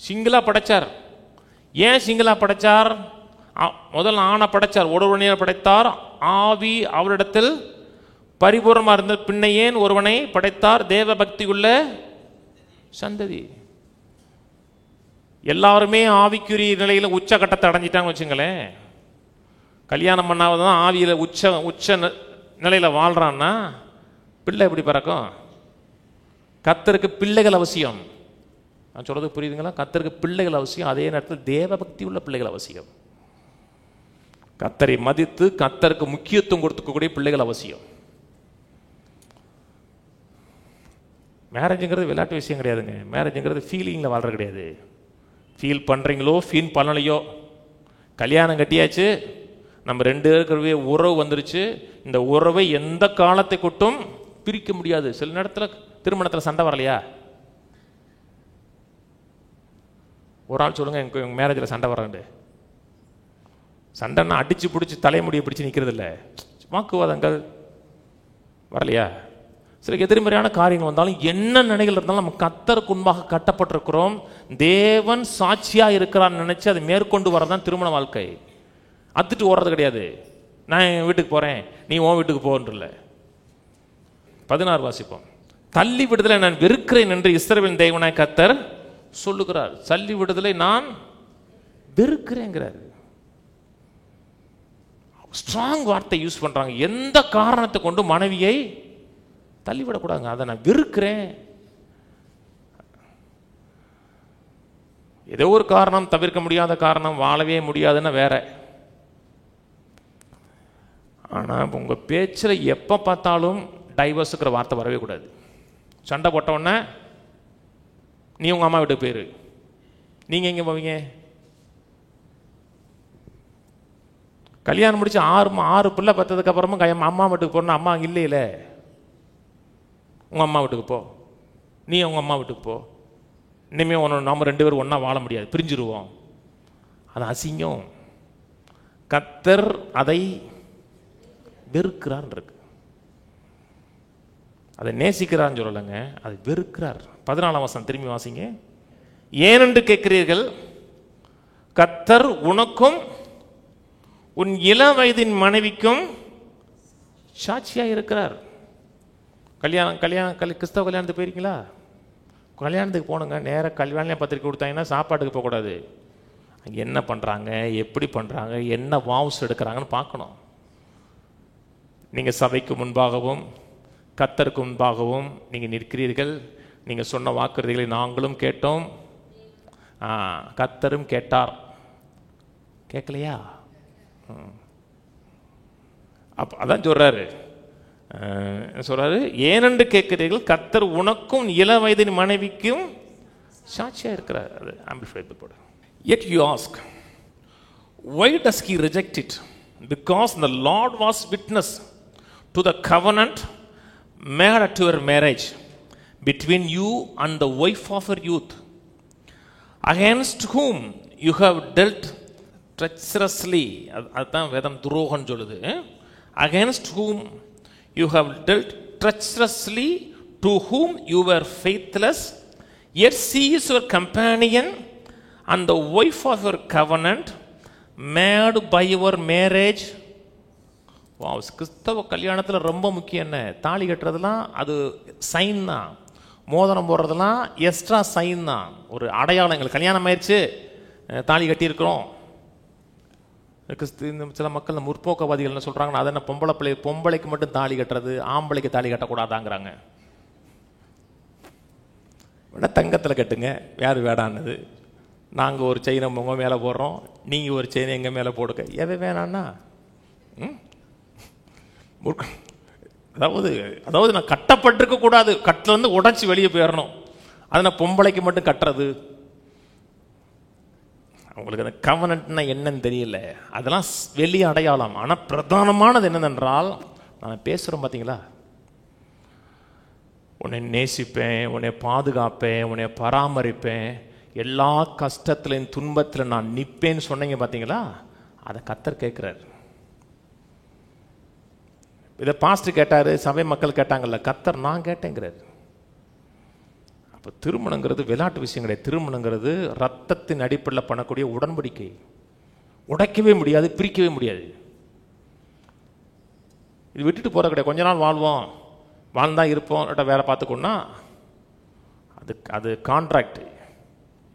சிங்கிளா படைச்சார். ஏன் சிங்கிளா படைச்சார்? முதல் ஆணை படைச்சார், ஒருவனை படைத்தார், ஆவி அவரிடத்தில் பரிபூர்ணமா இருந்த, பின்ன ஏன் ஒருவனை படைத்தார்? தேவ பக்தி உள்ள சந்ததி. எல்லாருமே ஆவிக்குரிய நிலையில உச்சகட்டத்தை அடைஞ்சிட்டாங்க வச்சுங்களேன். கல்யாணம் பண்ணாதான் ஆவியில உச்ச நிலையில வாழ்றான்னா பிள்ளை எப்படி பிறக்கும்? கர்த்தருக்கு பிள்ளைகள் அவசியம். நான் சொல்றது புரியுதுங்களா? கர்த்தருக்கு பிள்ளைகள் அவசியம், அதே நேரத்தில் தேவ பக்தி உள்ள பிள்ளைகள் அவசியம். கர்த்தரை மதித்து கர்த்தருக்கு முக்கியத்துவம் கொடுத்துக்கக்கூடிய பிள்ளைகள் அவசியம். மேரேஜுங்கிறது விளையாட்டு விஷயம் கிடையாதுங்க. மேரேஜுங்கிறது ஃபீலிங்கில் வாழ்றது கிடையாது. ஃபீல் பண்ணுறீங்களோ ஃபீல் பண்ணலையோ, கல்யாணம் கட்டியாச்சு, நம்ம 2 பேருக்குரிய உறவு வந்துருச்சு. இந்த உறவை எந்த காலத்தை கொட்டும் பிரிக்க முடியாது. சில நேரத்தில் திருமணத்தில் சண்டை வரலையா? ஒரு ஆள் சொல்லுங்க, எங்கள் மேரேஜில் சண்டை வராண்டு. சண்டைன்னா அடிச்சு பிடிச்சி தலைமுடியை பிடிச்சி நிற்கிறது இல்லை, வாக்குவாதங்கள் வரலையா? சில எதிர்மறையான காரியங்கள் வந்தாலும், என்ன நினைகள் இருந்தாலும் நம்ம கர்த்தருக்கு முன்பாக கட்டப்பட்டிருக்கிறோம், தேவன் சாட்சியா இருக்கிறான்னு நினைச்சு அதை மேற்கொண்டு வரதான் திருமண வாழ்க்கை. அத்துட்டு ஓடுறது கிடையாது. நான் என் வீட்டுக்கு போறேன், நீ உன் வீட்டுக்கு போன்றல. 16 வாசிப்போம். தள்ளி விடுதலை நான் வெறுக்கிறேன் என்று இஸ்ரவேலின் தேவனாய் கர்த்தர் சொல்லுகிறார். தள்ளி விடுதலை நான் வெறுக்கிறேங்கிறார். ஸ்ட்ராங் வார்த்தை யூஸ் பண்றாங்க. எந்த காரணத்தை கொண்டு மனைவியை தள்ளிவிடக்கூடாதுங்க. அதை நான் வெறுக்கிறேன். ஏதோ ஒரு காரணம், தவிர்க்க முடியாத காரணம், வாழவே முடியாதுன்னு வேற. ஆனால் உங்கள் பேச்சில் எப்போ பார்த்தாலும் டைவர்ஸுங்கிற வார்த்தை வரவே கூடாது. சண்டை போட்டவுடனே நீ உங்கள் அம்மா வீட்டுக்கு போயிரு. நீங்கள் எங்கே போவீங்க? கல்யாணம் முடிச்சு 6 பிள்ளை பார்த்ததுக்கு அப்புறமா அம்மா வீட்டுக்கு போறோம்னா அம்மா அங்கே இல்லையில, உங்கள் அம்மா வீட்டுக்கு போ, நீ உங்கள் அம்மா வீட்டுக்கு போ. இனிமேல் நம்ம 2 பேரும் ஒன்றா வாழ முடியாது, பிரிஞ்சிருவோம். அது அசிங்கம். கர்த்தர் அதை வெறுக்கிறார் இருக்கு. அதை நேசிக்கிறான்னு சொல்லலைங்க, அதை வெறுக்கிறார். 14ஆம் வசனம் திரும்பி வாசிங்க. ஏனென்று கேட்கிறீர்கள், கர்த்தர் உனக்கும் உன் இள வயதின் மனைவிக்கும் சாட்சியாக இருக்கிறார். கிறிஸ்தவ கல்யாணத்துக்கு போயிருக்கீங்களா? கல்யாணத்துக்கு போனுங்க, நேராக கல்யாணம் பத்திரிக்கை கொடுத்தாங்கன்னா சாப்பாட்டுக்கு போகக்கூடாது. அங்கே என்ன பண்ணுறாங்க, எப்படி பண்ணுறாங்க, என்ன வாவ்ஸ் எடுக்கிறாங்கன்னு பார்க்கணும். நீங்கள் சபைக்கு முன்பாகவும் கர்த்தருக்கு முன்பாகவும் நீங்கள் நிற்கிறீர்கள். நீங்கள் சொன்ன வாக்குறுதிகளை நாங்களும் கேட்டோம், கர்த்தரும் கேட்டார். கேட்கலையா? அப்போ அதான் சொல்கிறாரு. ஏனென்று கேட்கிறீர்கள், கர்த்தர் உனக்கும் இள வயதின் மனைவிக்கும் சாட்சியாக இருக்கிறார். அது ஆம்பிளிஃபைட் போடு. Yet you ask, why does he reject it? Because the Lord was witness to the covenant made at your marriage between you and the wife of your youth, against whom you have dealt treacherously. அதுதான் வேதம் துரோகம் சொல்லுது. Against whom you have dealt treacherously, to whom you were faithless, yet she is your companion and the wife of your covenant made by your marriage. கிறிஸ்தவ கல்யாணத்தில் ரொம்ப முக்கியம் என்ன? தாலி கட்டுறதுலாம் அது சைன் தான். மோதிரம் போடுறதுலாம் எக்ஸ்ட்ரா சைன் தான், ஒரு அடையாளம். எங்களுக்கு கல்யாணம் ஆயிடுச்சு, தாலி கட்டியிருக்கிறோம். சில மக்கள் முற்போக்கவாதிகள் என்ன சொல்கிறாங்கன்னா, அது என்ன பொம்பளைக்கு மட்டும் தாலி கட்டுறது, ஆம்பளைக்கு தாலி கட்டக்கூடாதாங்கிறாங்க. வேணா தங்கத்தில் கட்டுங்க, யார் வேடானது. நாங்கள் ஒரு செயினை உங்கள் மேலே போடுறோம், நீங்கள் ஒரு செயினை எங்கள் மேலே போடுங்க, எதை வேணான்னா? அதாவது நான் கட்டப்பட்டிருக்க கூடாது, கட்டில் வந்து உடச்சி வெளியே போயிடணும். அது நான் பொம்பளைக்கு மட்டும் கட்டுறது. அவங்களுக்கு அந்த கவனன்ட்னா என்னன்னு தெரியல, அதெல்லாம் வெளியே அடையாளம். ஆனால் பிரதானமானது என்னதென்றால், நான் பேசுகிறோம் பார்த்தீங்களா, உன்னை நேசிப்பேன், உன்னை பாதுகாப்பேன், உன்னை பராமரிப்பேன், எல்லா கஷ்டத்துலையும் துன்பத்தில் நான் நிற்பேன்னு சொன்னீங்க பார்த்தீங்களா, அதை கர்த்தர் கேட்குறாரு. இதை பாஸ்டர் கேட்டார், சபை மக்கள் கேட்டாங்கல்ல, கர்த்தர் நான் கேட்டேங்கிறார். அப்போ திருமணங்கிறது விளையாட்டு விஷயம் கிடையாது. திருமணங்கிறது ரத்தத்தின் அடிப்படையில் பண்ணக்கூடிய உடன்படிக்கை. உடைக்கவே முடியாது, பிரிக்கவே முடியாது. இது விட்டுட்டு போகிற கிடையாது. கொஞ்ச நாள் வாழ்வோம், வாழ்ந்தா இருப்போம், வேற பார்த்துக்கோன்னா அது கான்ட்ராக்ட்,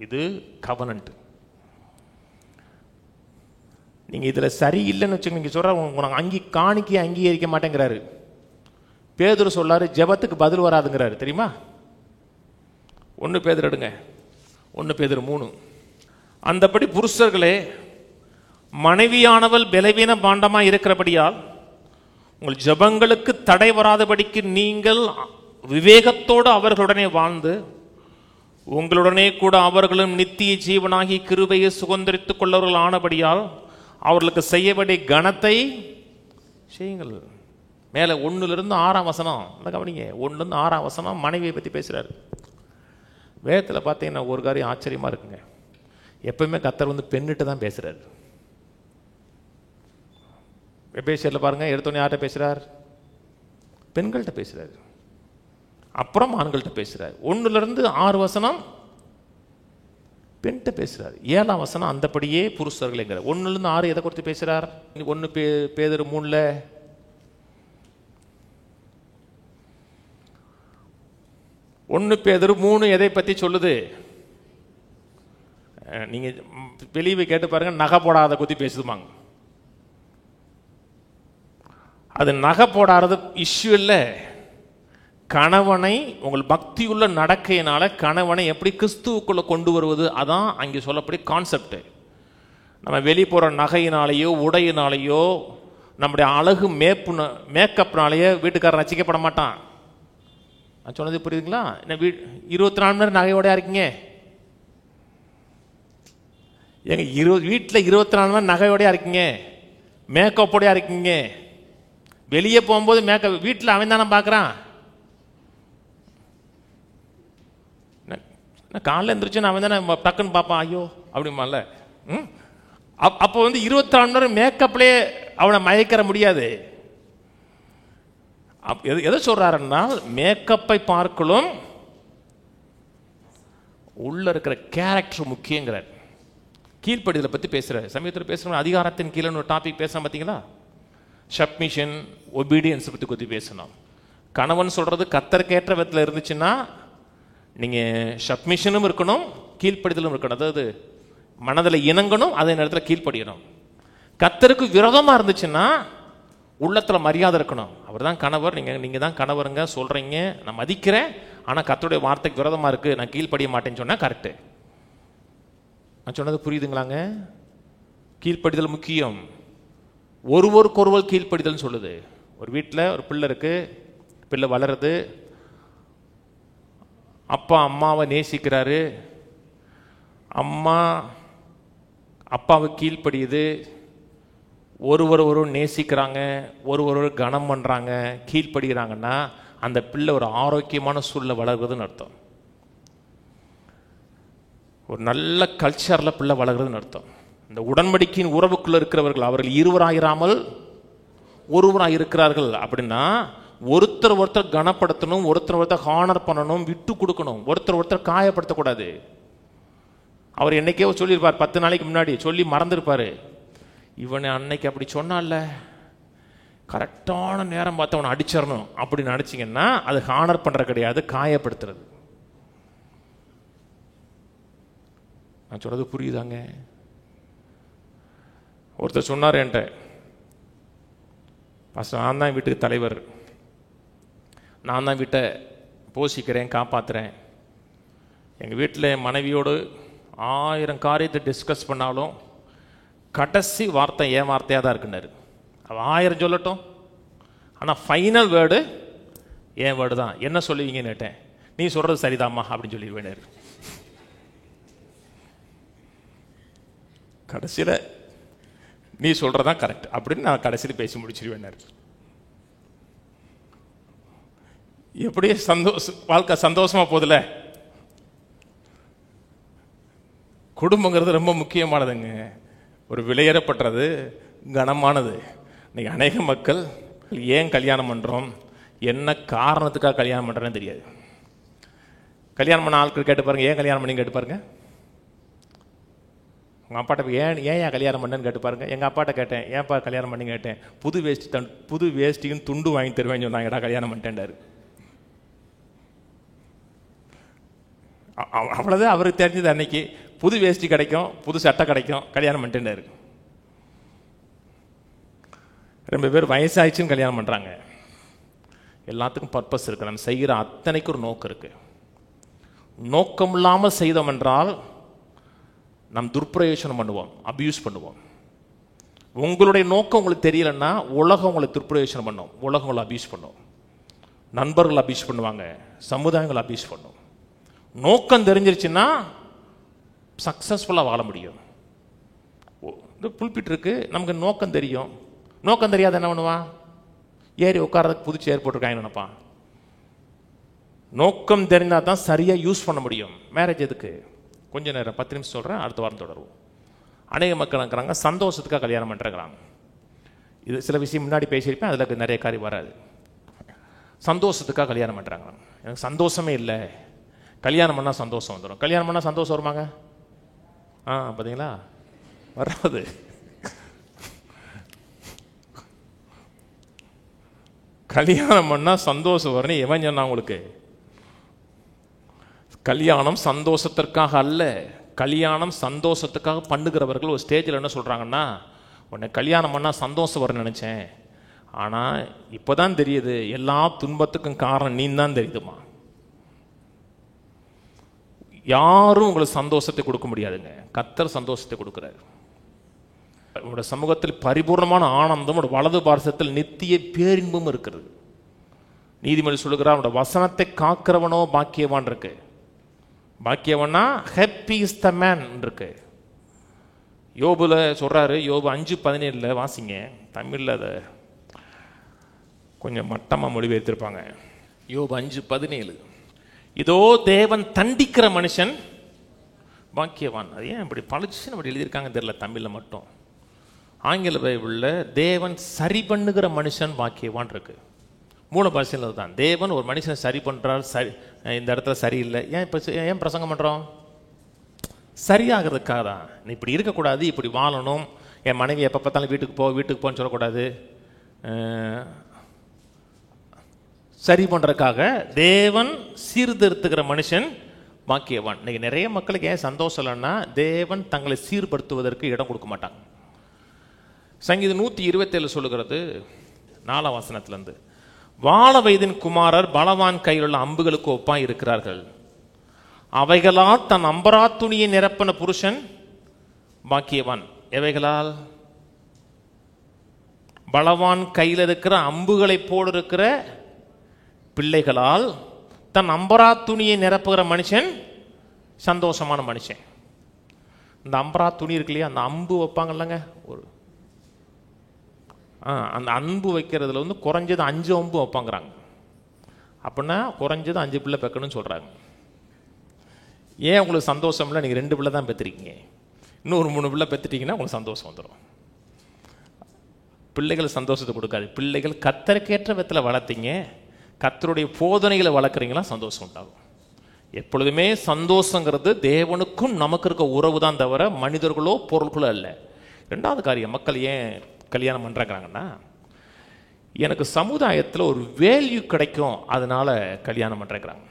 இது கவனன்ட். நீங்கள் இதில் சரியில்லைன்னு வச்சுக்கோங்க. நீங்கள் சொல்கிற உனக்கு காணிக்கை அங்கீகரிக்க மாட்டேங்கிறாரு. பேதுரு சொல்லாரு, ஜெபத்துக்கு பதில் வராதுங்கிறாரு, தெரியுமா? 1 பேதுரு எடுங்க, 1 பேதுரு 3. அந்தபடி புருஷர்களே, மனைவியானவள் பலவீன பாண்டமாக இருக்கிறபடியால் உங்கள் ஜெபங்களுக்கு தடை வராதபடிக்கு நீங்கள் விவேகத்தோடு அவர்களுடனே வாழ்ந்து உங்களுடனே கூட அவர்களும் நித்திய ஜீவனாகி கிருபையை சுதந்திரித்துக் கொள்ளவர்கள் ஆனபடியால் அவர்களுக்கு செய்ய வேண்டிய கனத்தை செய்யுங்கள். மேலே 1லிருந்து 6ஆம் வசனம் கவனிங்க. 1லிருந்து 6ஆம் வசனம் மனைவியை பற்றி பேசுகிறார். வேதத்தில் பார்த்தீங்கன்னா ஒரு காரியம் ஆச்சரியமாக இருக்குங்க. எப்பவுமே கர்த்தர் வந்து பெண்ணிட்டு தான் பேசுகிறார். எபேசியரில் பாருங்கள், எடுத்தோன்னே யார்கிட்ட பேசுகிறார்? பெண்கள்கிட்ட பேசுகிறார், அப்புறம் ஆண்கள்கிட்ட பேசுகிறார். 1லிருந்து 6 வசனம் பெண்கிட்ட பேசுகிறார். 7ஆம் வசனம் அந்தபடியே புருஷர்கள்ங்கிற. 1லிருந்து 6 எதை குறித்து பேசுகிறார்? 1 பேதுரு 3ல் 1 பேதுரு 3 எதை பற்றி சொல்லுது? நீங்கள் வெளியே கேட்டு பாருங்க, நகை போடாத பற்றி பேசுதுமாங்க. அது நகை போடாத இஷ்யூ இல்லை, கணவனை உங்கள் பக்தியுள்ள நடக்கையினால கணவனை எப்படி கிறிஸ்துவுக்குள்ள கொண்டு வருவது, அதான் அங்கே சொல்லப்படி கான்செப்ட். நம்ம வெளியே போகிற நகையினாலேயோ உடையினாலேயோ நம்முடைய அழகு மேக்கப்னாலேயோ வீட்டுக்காரர் ரசிக்கப்பட மாட்டான். நான் சொன்னது புரியுதுங்களா? என்ன 24 மணி நேரம் நகையோடையா இருக்கீங்க? எங்க வீட்டில் 24 மணி நேரம் நகையோடையா இருக்கீங்க, மேக்கப்போடையா இருக்கீங்க? வெளியே போகும்போது மேக்கப், வீட்டில் அவன் தானே பார்க்குறான். காலைல எழுந்திரிச்சு அவன் தானே டக்குன்னு பார்ப்பான், ஐயோ அப்படிமால. அப்போ 24 மணி நேரம் மேக்கப்லேயே அவனை மயக்கிற முடியாது. எதை சொல்றாருன்னா, மேக்கப்பை பார்க்கலும் உள்ள இருக்கிற கேரக்டர் முக்கியங்கிறார். கீழ்ப்படிதலை பற்றி பேசுகிறார். சமயத்தில் பேசுகிறோம், அதிகாரத்தின் கீழே ஒரு டாபிக் பேசுகிறோம் பார்த்தீங்களா? சப்மிஷன், ஒபீடியன்ஸ் பற்றி பேசணும். கணவன் சொல்கிறது கர்த்தருக்கேற்ற விதத்தில் இருந்துச்சுன்னா நீங்கள் சப்மிஷனும் இருக்கணும், கீழ்ப்படிதலும் இருக்கணும். அதாவது மனதில் இணங்கணும், அதே நேரத்தில் கீழ்ப்படியணும். கர்த்தருக்கு விரோதமாக இருந்துச்சுன்னா உள்ளத்தில் மரியாதை இருக்கணும். அவர் தான் கணவர், நீங்கள் தான் கணவருங்க சொல்கிறீங்க, நான் மதிக்கிறேன், ஆனால் கர்த்தருடைய வார்த்தைக்கு விரோதமாக இருக்குது, நான் கீழ்ப்படிய மாட்டேன்னு சொன்னால் கரெக்டு. நான் சொன்னது புரியுதுங்களாங்க? கீழ்ப்படிதல் முக்கியம். ஒருவருக்கொருவர் கீழ்ப்படிதல்னு சொல்லுது. ஒரு வீட்டில் ஒரு பிள்ளை இருக்குது, பிள்ளை வளருது, அப்பா அம்மாவை நேசிக்கிறாரு, அம்மா அப்பாவை கீழ்ப்படியுது, ஒருவர் நேசிக்கிறாங்க, ஒருவர் கனம் பண்ணுறாங்க, கீழ்ப்படுகிறாங்கன்னா அந்த பிள்ளை ஒரு ஆரோக்கியமான சூழ்நிலை வளர்கிறதுன்னு அர்த்தம். ஒரு நல்ல கல்ச்சரில் பிள்ளை வளர்கிறதுன்னு அர்த்தம். இந்த உடன்படிக்கையின் உறவுக்குள்ளே இருக்கிறவர்கள் அவர்கள் இருவராயிராமல் ஒருவராக இருக்கிறார்கள் அப்படின்னா ஒருத்தர் கனப்படுத்தணும், ஒருத்தர் ஹானர் பண்ணணும், விட்டு கொடுக்கணும், ஒருத்தர் காயப்படுத்தக்கூடாது. அவர் என்னைக்கே சொல்லியிருப்பார், 10 நாளைக்கு முன்னாடி சொல்லி மறந்துருப்பார். இவனை அன்னைக்கு அப்படி சொன்னால, கரெக்டான நேரம் பார்த்து அவனை அடிச்சிடணும் அப்படின்னு நினச்சிங்கன்னா அது ஹானர் பண்ணுற கிடையாது, காயப்படுத்துறது. நான் சொல்றது புரியுதாங்க? ஒருத்தர் சொன்னார் என்கிட்ட, ஃபஸ்ட் நான் தான் வீட்டுக்கு தலைவர், நான் தான் வீட்டை போஷிக்கிறேன், காப்பாற்றுறேன். எங்கள் வீட்டில் என் மனைவியோடு 1000 காரியத்தை டிஸ்கஸ் பண்ணாலும் கடைசி வார்த்தை என் வார்த்தையாக தான் இருக்குன்னாரு. அவள் 1000 சொல்லட்டும், ஆனால் ஃபைனல் வேர்டு என் வேர்டு தான். என்ன சொல்லுவீங்கன்னு கேட்டேன். நீ சொல்கிறது சரிதாம்மா அப்படின்னு சொல்லிடுவேன். கடைசியில் நீ சொல்கிறதான் கரெக்ட் அப்படின்னு நான் கடைசியில் பேசி முடிச்சிருவேன். எப்படி வாழ்க்கை சந்தோஷமா போதில்ல? குடும்பங்கிறது ரொம்ப முக்கியமானதுங்க, ஒரு விலையேறப்பட்டது, கனமானது. இன்னைக்கு அநேக மக்கள் ஏன் கல்யாணம் பண்ணுறோம், என்ன காரணத்துக்காக கல்யாணம் பண்ணுறேன்னு தெரியாது. கல்யாணம் பண்ண ஆட்கள் கேட்டு பாருங்க, ஏன் கல்யாணம் பண்ணி கேட்டு பாருங்க. உங்கள் அப்பாட்ட ஏன் கல்யாணம் பண்ணேன்னு கேட்டு பாருங்க. எங்கள் அப்பாட்ட கேட்டேன், ஏன்ப்பா கல்யாணம் பண்ணி கேட்டேன். புது வேஷ்டிக்கும் துண்டு வாங்கி தருவேன்னு சொன்னாங்க, எடா கல்யாணம் பண்ணிட்டேன்டாரு. அவ்வளோதான் அவருக்கு தெரிஞ்சது. அன்னைக்கு புது வேஷ்டி கிடைக்கும், புது சட்டை கிடைக்கும், கல்யாணம் பண்ணிட்டேன்டாரு. ரொம்ப பேர் வயசாயிடுச்சுன்னு கல்யாணம் பண்ணுறாங்க. எல்லாத்துக்கும் பர்பஸ் இருக்குது, நம்ம செய்கிற அத்தனைக்கு ஒரு நோக்கம் இருக்குது. நோக்கம் இல்லாமல் செய்தோம் என்றால் நம் துர்ப்பிரயோஜனம் பண்ணுவோம், அபியூஸ் பண்ணுவோம். உங்களுடைய நோக்கம் உங்களுக்கு தெரியலன்னா உலகம் உங்களை துர்ப்பிரயோஜனம் பண்ணும், உலகம் உங்களை அபியூஸ் பண்ணும், நண்பர்கள் அபியூஸ் பண்ணுவாங்க, சமுதாயங்கள் அபியூஸ் பண்ணும். நோக்கம் தெரிஞ்சிருச்சுன்னா சக்ஸஸ்ஃபுல்லாக வாழ முடியும். இந்த புல்பிட் இருக்கு, நமக்கு நோக்கம் தெரியும். நோக்கம் தெரியாத என்ன பண்ணுவான், ஏறி உட்காரதுக்கு புது சேர் போட்டிருக்காங்க நினைப்பான். நோக்கம் தெரிந்தால் தான் சரியாக யூஸ் பண்ண முடியும். மேரேஜ் எதுக்கு? கொஞ்ச நேரம் 10 நிமிஷம் சொல்கிறேன், அடுத்த வாரம் தொடருவோம். அநேக மக்கள் இருக்கிறாங்க சந்தோஷத்துக்காக கல்யாணம் பண்ணுறாங்க. இது சில விஷயம் முன்னாடி பேசியிருப்பேன், அதில் நிறைய காரியம் வராது. சந்தோஷத்துக்காக கல்யாணம் பண்ணுறாங்க. எனக்கு சந்தோஷமே இல்லை, கல்யாணம் பண்ணால் சந்தோஷம் வந்துடும். கல்யாணம் பண்ணால் சந்தோஷம் வருமாங்க? பார்த்தீங்களா, வராது. கல்யாணம் பண்ணால் சந்தோஷம் வரணும் எவன் சொன்னா உங்களுக்கு? கல்யாணம் சந்தோஷத்திற்காக அல்ல, கல்யாணம் சந்தோஷத்துக்காக பண்ணுகிறவர்கள் ஒரு ஸ்டேஜில் என்ன சொல்கிறாங்கன்னா, உன்னை கல்யாணம் பண்ணால் சந்தோஷம் வரும்னு நினச்சேன், ஆனால் இப்போ தான் தெரியுது எல்லா துன்பத்துக்கும் காரணம் நீ தான் தெரியுதுமா. யாரும் உங்களுக்கு சந்தோஷத்தை கொடுக்க முடியாதுங்க. கர்த்தர் சந்தோஷத்தை கொடுக்குறாரு. உங்களோட சமூகத்தில் பரிபூர்ணமான ஆனந்தம், உங்களோட வலது பார்சத்தில் நித்திய பேரின்பும் இருக்கிறது. நீதிமொழி சொல்லுகிறார், அவனோட வசனத்தை காக்கிறவனோ பாக்கியவான் இருக்கு. பாக்கியவனா ஹாப்பி இஸ் த மேன் இருக்கு. யோபுல சொல்றாரு, யோபு 5:17 வாசிங்க. தமிழில் அதை கொஞ்சம் மட்டமாக மொழிபெயர்த்திருப்பாங்க. யோபு 5:17, இதோ தேவன் தண்டிக்கிற மனுஷன் பாக்கியவான். அது ஏன் இப்படி பளிச்சுன்னு அப்படி எழுதியிருக்காங்க தெரியல தமிழில் மட்டும். ஆங்கில பைபிளில் தேவன் சரி பண்ணுகிற மனுஷன் பாக்கியவான் இருக்கு. மூல பாஷையில் அதுதான். தேவன் ஒரு மனுஷனை சரி பண்ணுறார். சரி, இந்த இடத்துல சரியில்லை. ஏன் பிரசங்கம் பண்ணுறோம்? சரியாகிறதுக்காக தான். நீ இப்படி இருக்கக்கூடாது, இப்படி வாழணும், என் மனைவி எப்போ பார்த்தாலும் வீட்டுக்கு போன்னு சொல்லக்கூடாது. சரி பண்ணுறதுக்காக தேவன் சீர்திருத்துகிற மனுஷன் பாக்கியவான். இன்னைக்கு நிறைய மக்களுக்கு ஏன் சந்தோஷம் இல்லைன்னா, தேவன் தங்களை சீர்படுத்துவதற்கு இடம் கொடுக்க மாட்டாங்க. சங்கீதம் 127 சொல்லுகிறது 4ஆம் வசனத்திலிருந்து, வாழ வயதின் குமாரர் பலவான் கையில் உள்ள அம்புகளுக்கு ஒப்பாய் இருக்கிறார்கள். அவைகளால் தன் அம்பரா துணியை நிரப்பின புருஷன் பாக்கியவான். எவைகளால்? பலவான் கையில் இருக்கிற அம்புகளை போல் இருக்கிற பிள்ளைகளால் தன் அம்பரா துணியை நிரப்புகிற மனுஷன் சந்தோஷமான மனுஷன். இந்த அம்பரா துணி இருக்கு இல்லையா, அந்த அம்பு வைப்பாங்கல்லங்க, அந்த அன்பு வைக்கிறதுல குறைஞ்சது 5 அம்பு வைப்பாங்கிறாங்க. அப்படின்னா குறைஞ்சது 5 பிள்ளை பெக்கணும்னு சொல்கிறாங்க. ஏன் உங்களுக்கு சந்தோஷம் இல்லை? நீங்கள் 2 பிள்ளை தான் பெற்றிருக்கீங்க. இன்னொரு 3 பிள்ளை பெற்றுட்டீங்கன்னா உங்களுக்கு சந்தோஷம் வந்துடும். பிள்ளைகள் சந்தோஷத்தை கொடுக்காது. பிள்ளைகள் கர்த்தருக்கேற்ற விதத்தில் வளர்த்தீங்க, கர்த்தருடைய போதனைகளை வளர்க்குறீங்களா, சந்தோஷம் உண்டாகும். எப்பொழுதுமே சந்தோஷங்கிறது தேவனுக்கும் நமக்கு இருக்க உறவு தான் தவிர மனிதர்களோ பொருள்களோ அல்ல. 2வது காரியம், மக்கள் ஏன் கல்யாணம் பண்ணுறாங்கிறாங்கன்னா, எனக்கு சமுதாயத்தில் ஒரு வேல்யூ கிடைக்கும், அதனால கல்யாணம் பண்ணுறேங்கிறாங்க.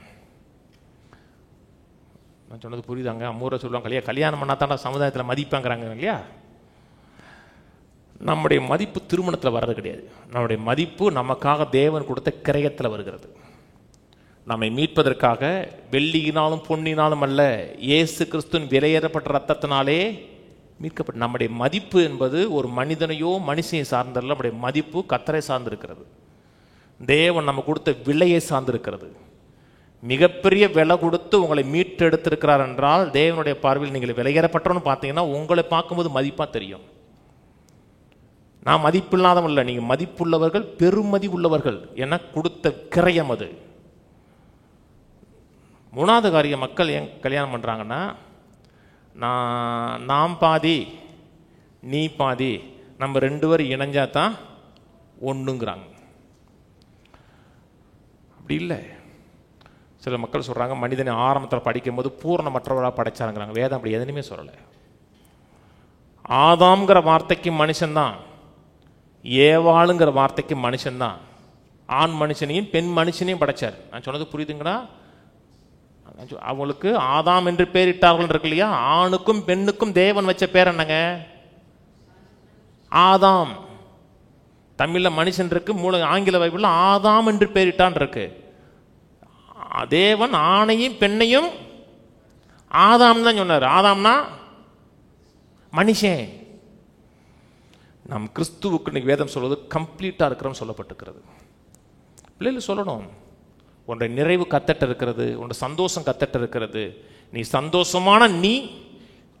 நான் சொன்னது புரியுதாங்க? அம்மூரை சொல்லுவாங்க, கல்யாணம் பண்ணாதாண்டா சமுதாயத்தில் மதிப்பாங்கிறாங்க இல்லையா. நம்முடைய மதிப்பு திருமணத்தில் வர்றது கிடையாது. நம்முடைய மதிப்பு நமக்காக தேவன் கொடுத்த கிரயத்தில் வருகிறது. நம்மை மீட்பதற்காக வெள்ளியினாலும் பொன்னினாலும் அல்ல, இயேசு கிறிஸ்துவின் விலையேறப்பட்ட ரத்தத்தினாலே மீட்கப்பட்ட நம்முடைய மதிப்பு என்பது ஒரு மனிதனையோ மனுஷனையை சார்ந்தல்ல. நம்முடைய மதிப்பு கர்த்தரை சார்ந்திருக்கிறது. தேவன் நம்ம கொடுத்த விலையை சார்ந்திருக்கிறது. மிகப்பெரிய விலை கொடுத்து உங்களை மீட்டு எடுத்திருக்கிறார் என்றால், தேவனுடைய பார்வையில் நீங்கள் விலையேறப்பட்டோன்னு பார்த்தீங்கன்னா உங்களை பார்க்கும்போது மதிப்பாக தெரியும். நான் மதிப்பில்லாதவன் இல்லை, நீங்கள் மதிப்புள்ளவர்கள், பெருமதி உள்ளவர்கள் என கொடுத்த கிரயம் அது. 3வது காரியம், மக்கள் ஏன் கல்யாணம் பண்ணுறாங்கன்னா, நாம் பாதி நீ பாதி, நம்ம 2 பேரும் இணைஞ்சா தான் ஒன்றுங்கிறாங்க. அப்படி இல்லை. சில மக்கள் சொல்கிறாங்க, மனிதனை ஆரம்பத்தில் படிக்கும்போது பூர்ணமற்றவராக படைச்சாருங்கிறாங்க. வேதம் அப்படி எதுவுமே சொல்லலை. ஆதாம்ங்கிற வார்த்தைக்கு மனுஷன்தான், ஏவாளுங்கிற வார்த்தைக்கு மனுஷன்தான். ஆண் மனுஷனையும் பெண் மனுஷனையும் படைச்சார். நான் சொன்னது புரியுதுங்களா? அவங்களுக்கு ஆதாம் என்று பேரிட்டார்கள் இருக்கு இல்லையா, ஆணுக்கும் பெண்ணுக்கும் தேவன் வச்ச பேர் என்னங்க? ஆதாம். தமிழில் மனுஷன் இருக்கு, ஆங்கில பைபிள்ல ஆதாம் என்று பேரிட்டான் இருக்கு. தேவன் ஆணையும் பெண்ணையும் ஆதாம் தான் சொன்னார். ஆதாம்னா மனுஷன். நம் கிறிஸ்துவுக்கு இன்னைக்கு வேதம் சொல்வது கம்ப்ளீட்டாக இருக்கிறோம் சொல்லப்பட்டிருக்கிறது. பிள்ளைகள் சொல்லணும், உன்னுடைய நிறைவு கத்தட்ட இருக்கிறது, உன்னுடைய சந்தோஷம் கத்தட்ட இருக்கிறது. நீ சந்தோஷமான நீ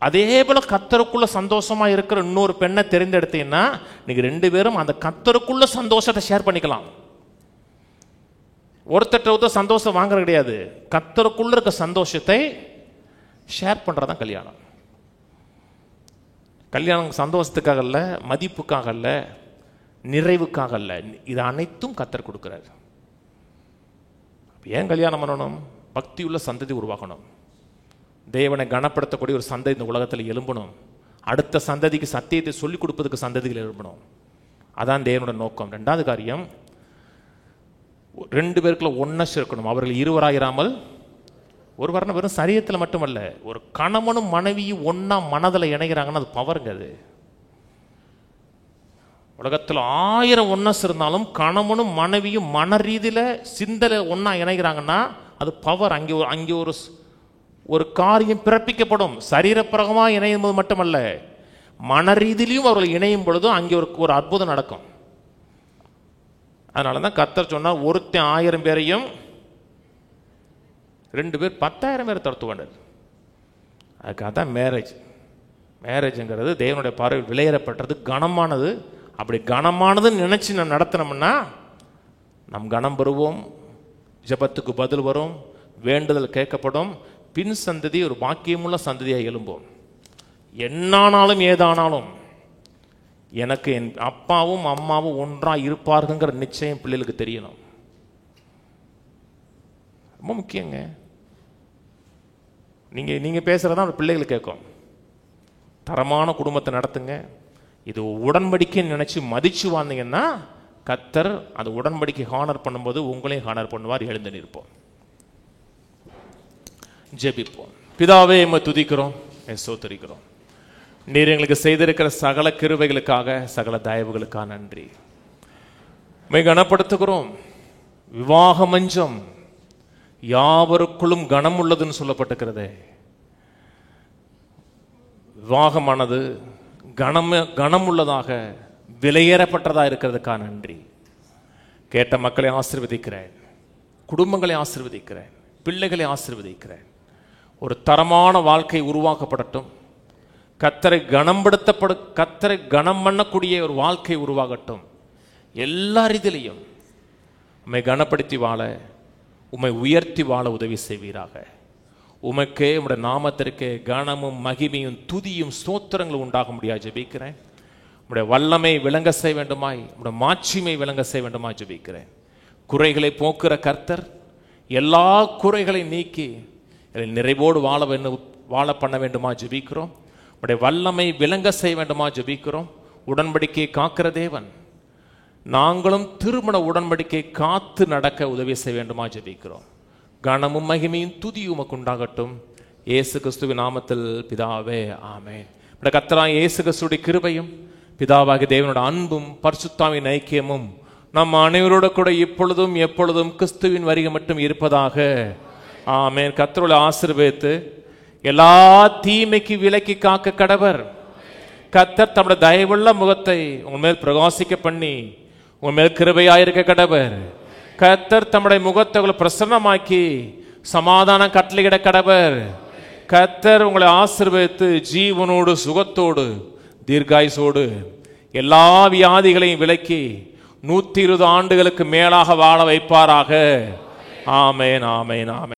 அதே போல கத்தருக்குள்ள சந்தோஷமா இருக்கிற இன்னொரு பெண்ணை தெரிந்தெடுத்தீங்கன்னா, நீங்க 2 பேரும் அந்த கத்தருக்குள்ள சந்தோஷத்தை ஷேர் பண்ணிக்கலாம். ஒருத்தர் சந்தோஷம் வாங்குறது கிடையாது, கத்தருக்குள்ள இருக்க சந்தோஷத்தை ஷேர் பண்றதான் கல்யாணம். கல்யாணம் சந்தோஷத்துக்காக அல்ல, மதிப்புக்காக அல்ல, நிறைவுக்காக அல்ல. இது அனைத்தும் கர்த்தர் கொடுக்கிறார். ஏன் கல்யாணம் பண்ணணும்? பக்தியுள்ள சந்ததி உருவாக்கணும். தேவனை கனப்படுத்தக்கூடிய ஒரு சந்ததி இந்த உலகத்தில் எழும்பணும். அடுத்த சந்ததிக்கு சத்தியத்தை சொல்லிக் கொடுப்பதுக்கு சந்ததிகள் எழும்பணும். அதான் தேவனோட நோக்கம். 2வது காரியம், 2 பேருக்குள்ள ஒன்னஸ் இருக்கணும். அவர்கள் இருவராயிராமல் ஒருவர்னா வெறும் சரீரத்தில் மட்டுமல்ல, ஒரு கணவனும் மனைவியும் ஒன்னா மனதில் இணைகிறாங்கன்னா அது பவருங்க. அது உலகத்தில் 1000 ஒன்னஸ் இருந்தாலும் கணவனும் மனைவியும் மன ரீதியில் சிந்தனை ஒன்றா இணைகிறாங்கன்னா அது பவர். அங்கே ஒரு காரியம் பிறப்பிக்கப்படும். சரீரப்பிரகமாக இணையும் போது மட்டுமல்ல, மன ரீதியிலையும் அவர்கள் இணையும் பொழுதும் அங்கே ஒரு அற்புதம் நடக்கும். அதனால தான் கர்த்தர் சொன்னார், ஒருத்தன் 1000 பேரையும் 2 பேர் 10,000 பேரை துரத்துவாண்டார். அதுக்காக தான் மேரேஜுங்கிறது தேவனுடைய பார்வையில் விலையேறப்பட்டது, கனமானது. அப்படி கனமானதுன்னு நினச்சி நம்ம நடத்தினோம்னா நம் கனம் பெறுவோம், ஜபத்துக்கு பதில் வரும், வேண்டுதல் கேட்கப்படும், பின் சந்ததி ஒரு பாக்கியமுள்ள சந்ததியாக எழும்போம். என்னானாலும் ஏதானாலும் எனக்கு என் அப்பாவும் அம்மாவும் ஒன்றாக இருப்பாருங்கிற நிச்சயம் பிள்ளைகளுக்கு தெரியணும். ரொம்ப முக்கியங்க. நீங்கள் பேசுகிறதா அந்த பிள்ளைகள் கேட்கும். தரமான குடும்பத்தை நடத்துங்க. இது உடன்படிக்கைன்னு நினச்சி மதிச்சு வாழ்ந்தீங்கன்னா கர்த்தர் அந்த உடன்படிக்கை ஹானர் பண்ணும்போது உங்களையும் ஹானர் பண்ணுவார். எழுந்து நிற்போம், ஜெபிப்போம். பிதாவே, எம்மை துதிக்கிறோம், ஸ்தோத்திரிக்கிறோம். நீர் எங்களுக்கு செய்திருக்கிற சகல கிருபைகளுக்காக, சகல தயவுகளுக்காக நன்றி. உம்மை கனப்படுத்துகிறோம். விவாக மஞ்சம் யாவருக்குள்ளும் கனம் உள்ளதுன்னு சொல்லப்பட்டிருக்கிறதே. விவாகமானது கனம் உள்ளதாக, விலையேறப்பட்டதாக இருக்கிறதுக்காக நன்றி. கேட்ட மக்களை ஆசீர்வதிக்கிறேன், குடும்பங்களை ஆசீர்வதிக்கிறேன், பிள்ளைகளை ஆசீர்வதிக்கிறேன். ஒரு தரமான வாழ்க்கை உருவாக்கப்படட்டும். கர்த்தரை கனம் பண்ணக்கூடிய ஒரு வாழ்க்கை உருவாகட்டும். எல்லா ரீதியிலையும் உம்மை கனப்படுத்தி வாழ, உம்மை உயர்த்தி வாழ உதவி செய்வீராக. உமக்கே, உம்முடைய நாமத்திற்கே கனமும் மகிமையும் துதியும் ஸ்தோத்திரங்களும் உண்டாக முடியாது ஜெபிக்கிறேன். உம்முடைய வல்லமை விளங்க செய்ய வேண்டுமாய், உம்முடைய மாட்சிமை விளங்க செய்ய வேண்டுமாய் ஜெபிக்கிறேன். குறைகளை போக்குற கர்த்தர் எல்லா குறைகளை நீக்கி நிறைவோடு வாழ பண்ண வேண்டுமா ஜெபிக்கிறோம். உடைய வல்லமை விளங்க செய்ய வேண்டுமா ஜெபிக்கிறோம். உடன்படிக்கையை காக்கிற தேவன், நாங்களும் திருமண உடன்படிக்கை காத்து நடக்க உதவி செய்ய வேண்டுமா ஜெபிக்கிறோம். கனமும் மகிமையும் துதியும் உமக்கு உண்டாகட்டும். இயேசு கிறிஸ்துவின் நாமத்தில் பிதாவே, ஆமென். கர்த்தராகிய இயேசு கிறிஸ்துவின் கிருபையும் பிதாவாகிய தேவனோட அன்பும் பரிசுத்தாவின் ஐக்கியமும் நம் அனைவரோட கூட இப்பொழுதும் எப்பொழுதும் கிறிஸ்துவின் வருகை மட்டும் இருப்பதாக. ஆமென். கர்த்தரோட ஆசீர்வதித்து எல்லா தீமைக்கு விலக்கி காக்க கடவர். கர்த்தர் தம்முடைய தயவுள்ள முகத்தை உங்கள் மேல் பிரகாசிக்க பண்ணி உங்கள் மேல் கிருபையாயிருக்க கடவர். கர்த்தர் தம்முடைய முகத்தை உங்களை பிரசன்னமாக்கி சமாதானம் கட்டளையிட கடவர். கர்த்தர் உங்களை ஆசீர்வதித்து ஜீவனோடு சுகத்தோடு தீர்காயுசோடு எல்லா வியாதிகளையும் விலக்கி 120 ஆண்டுகளுக்கு மேலாக வாழ வைப்பாராக. ஆமென், ஆமென், ஆமென்.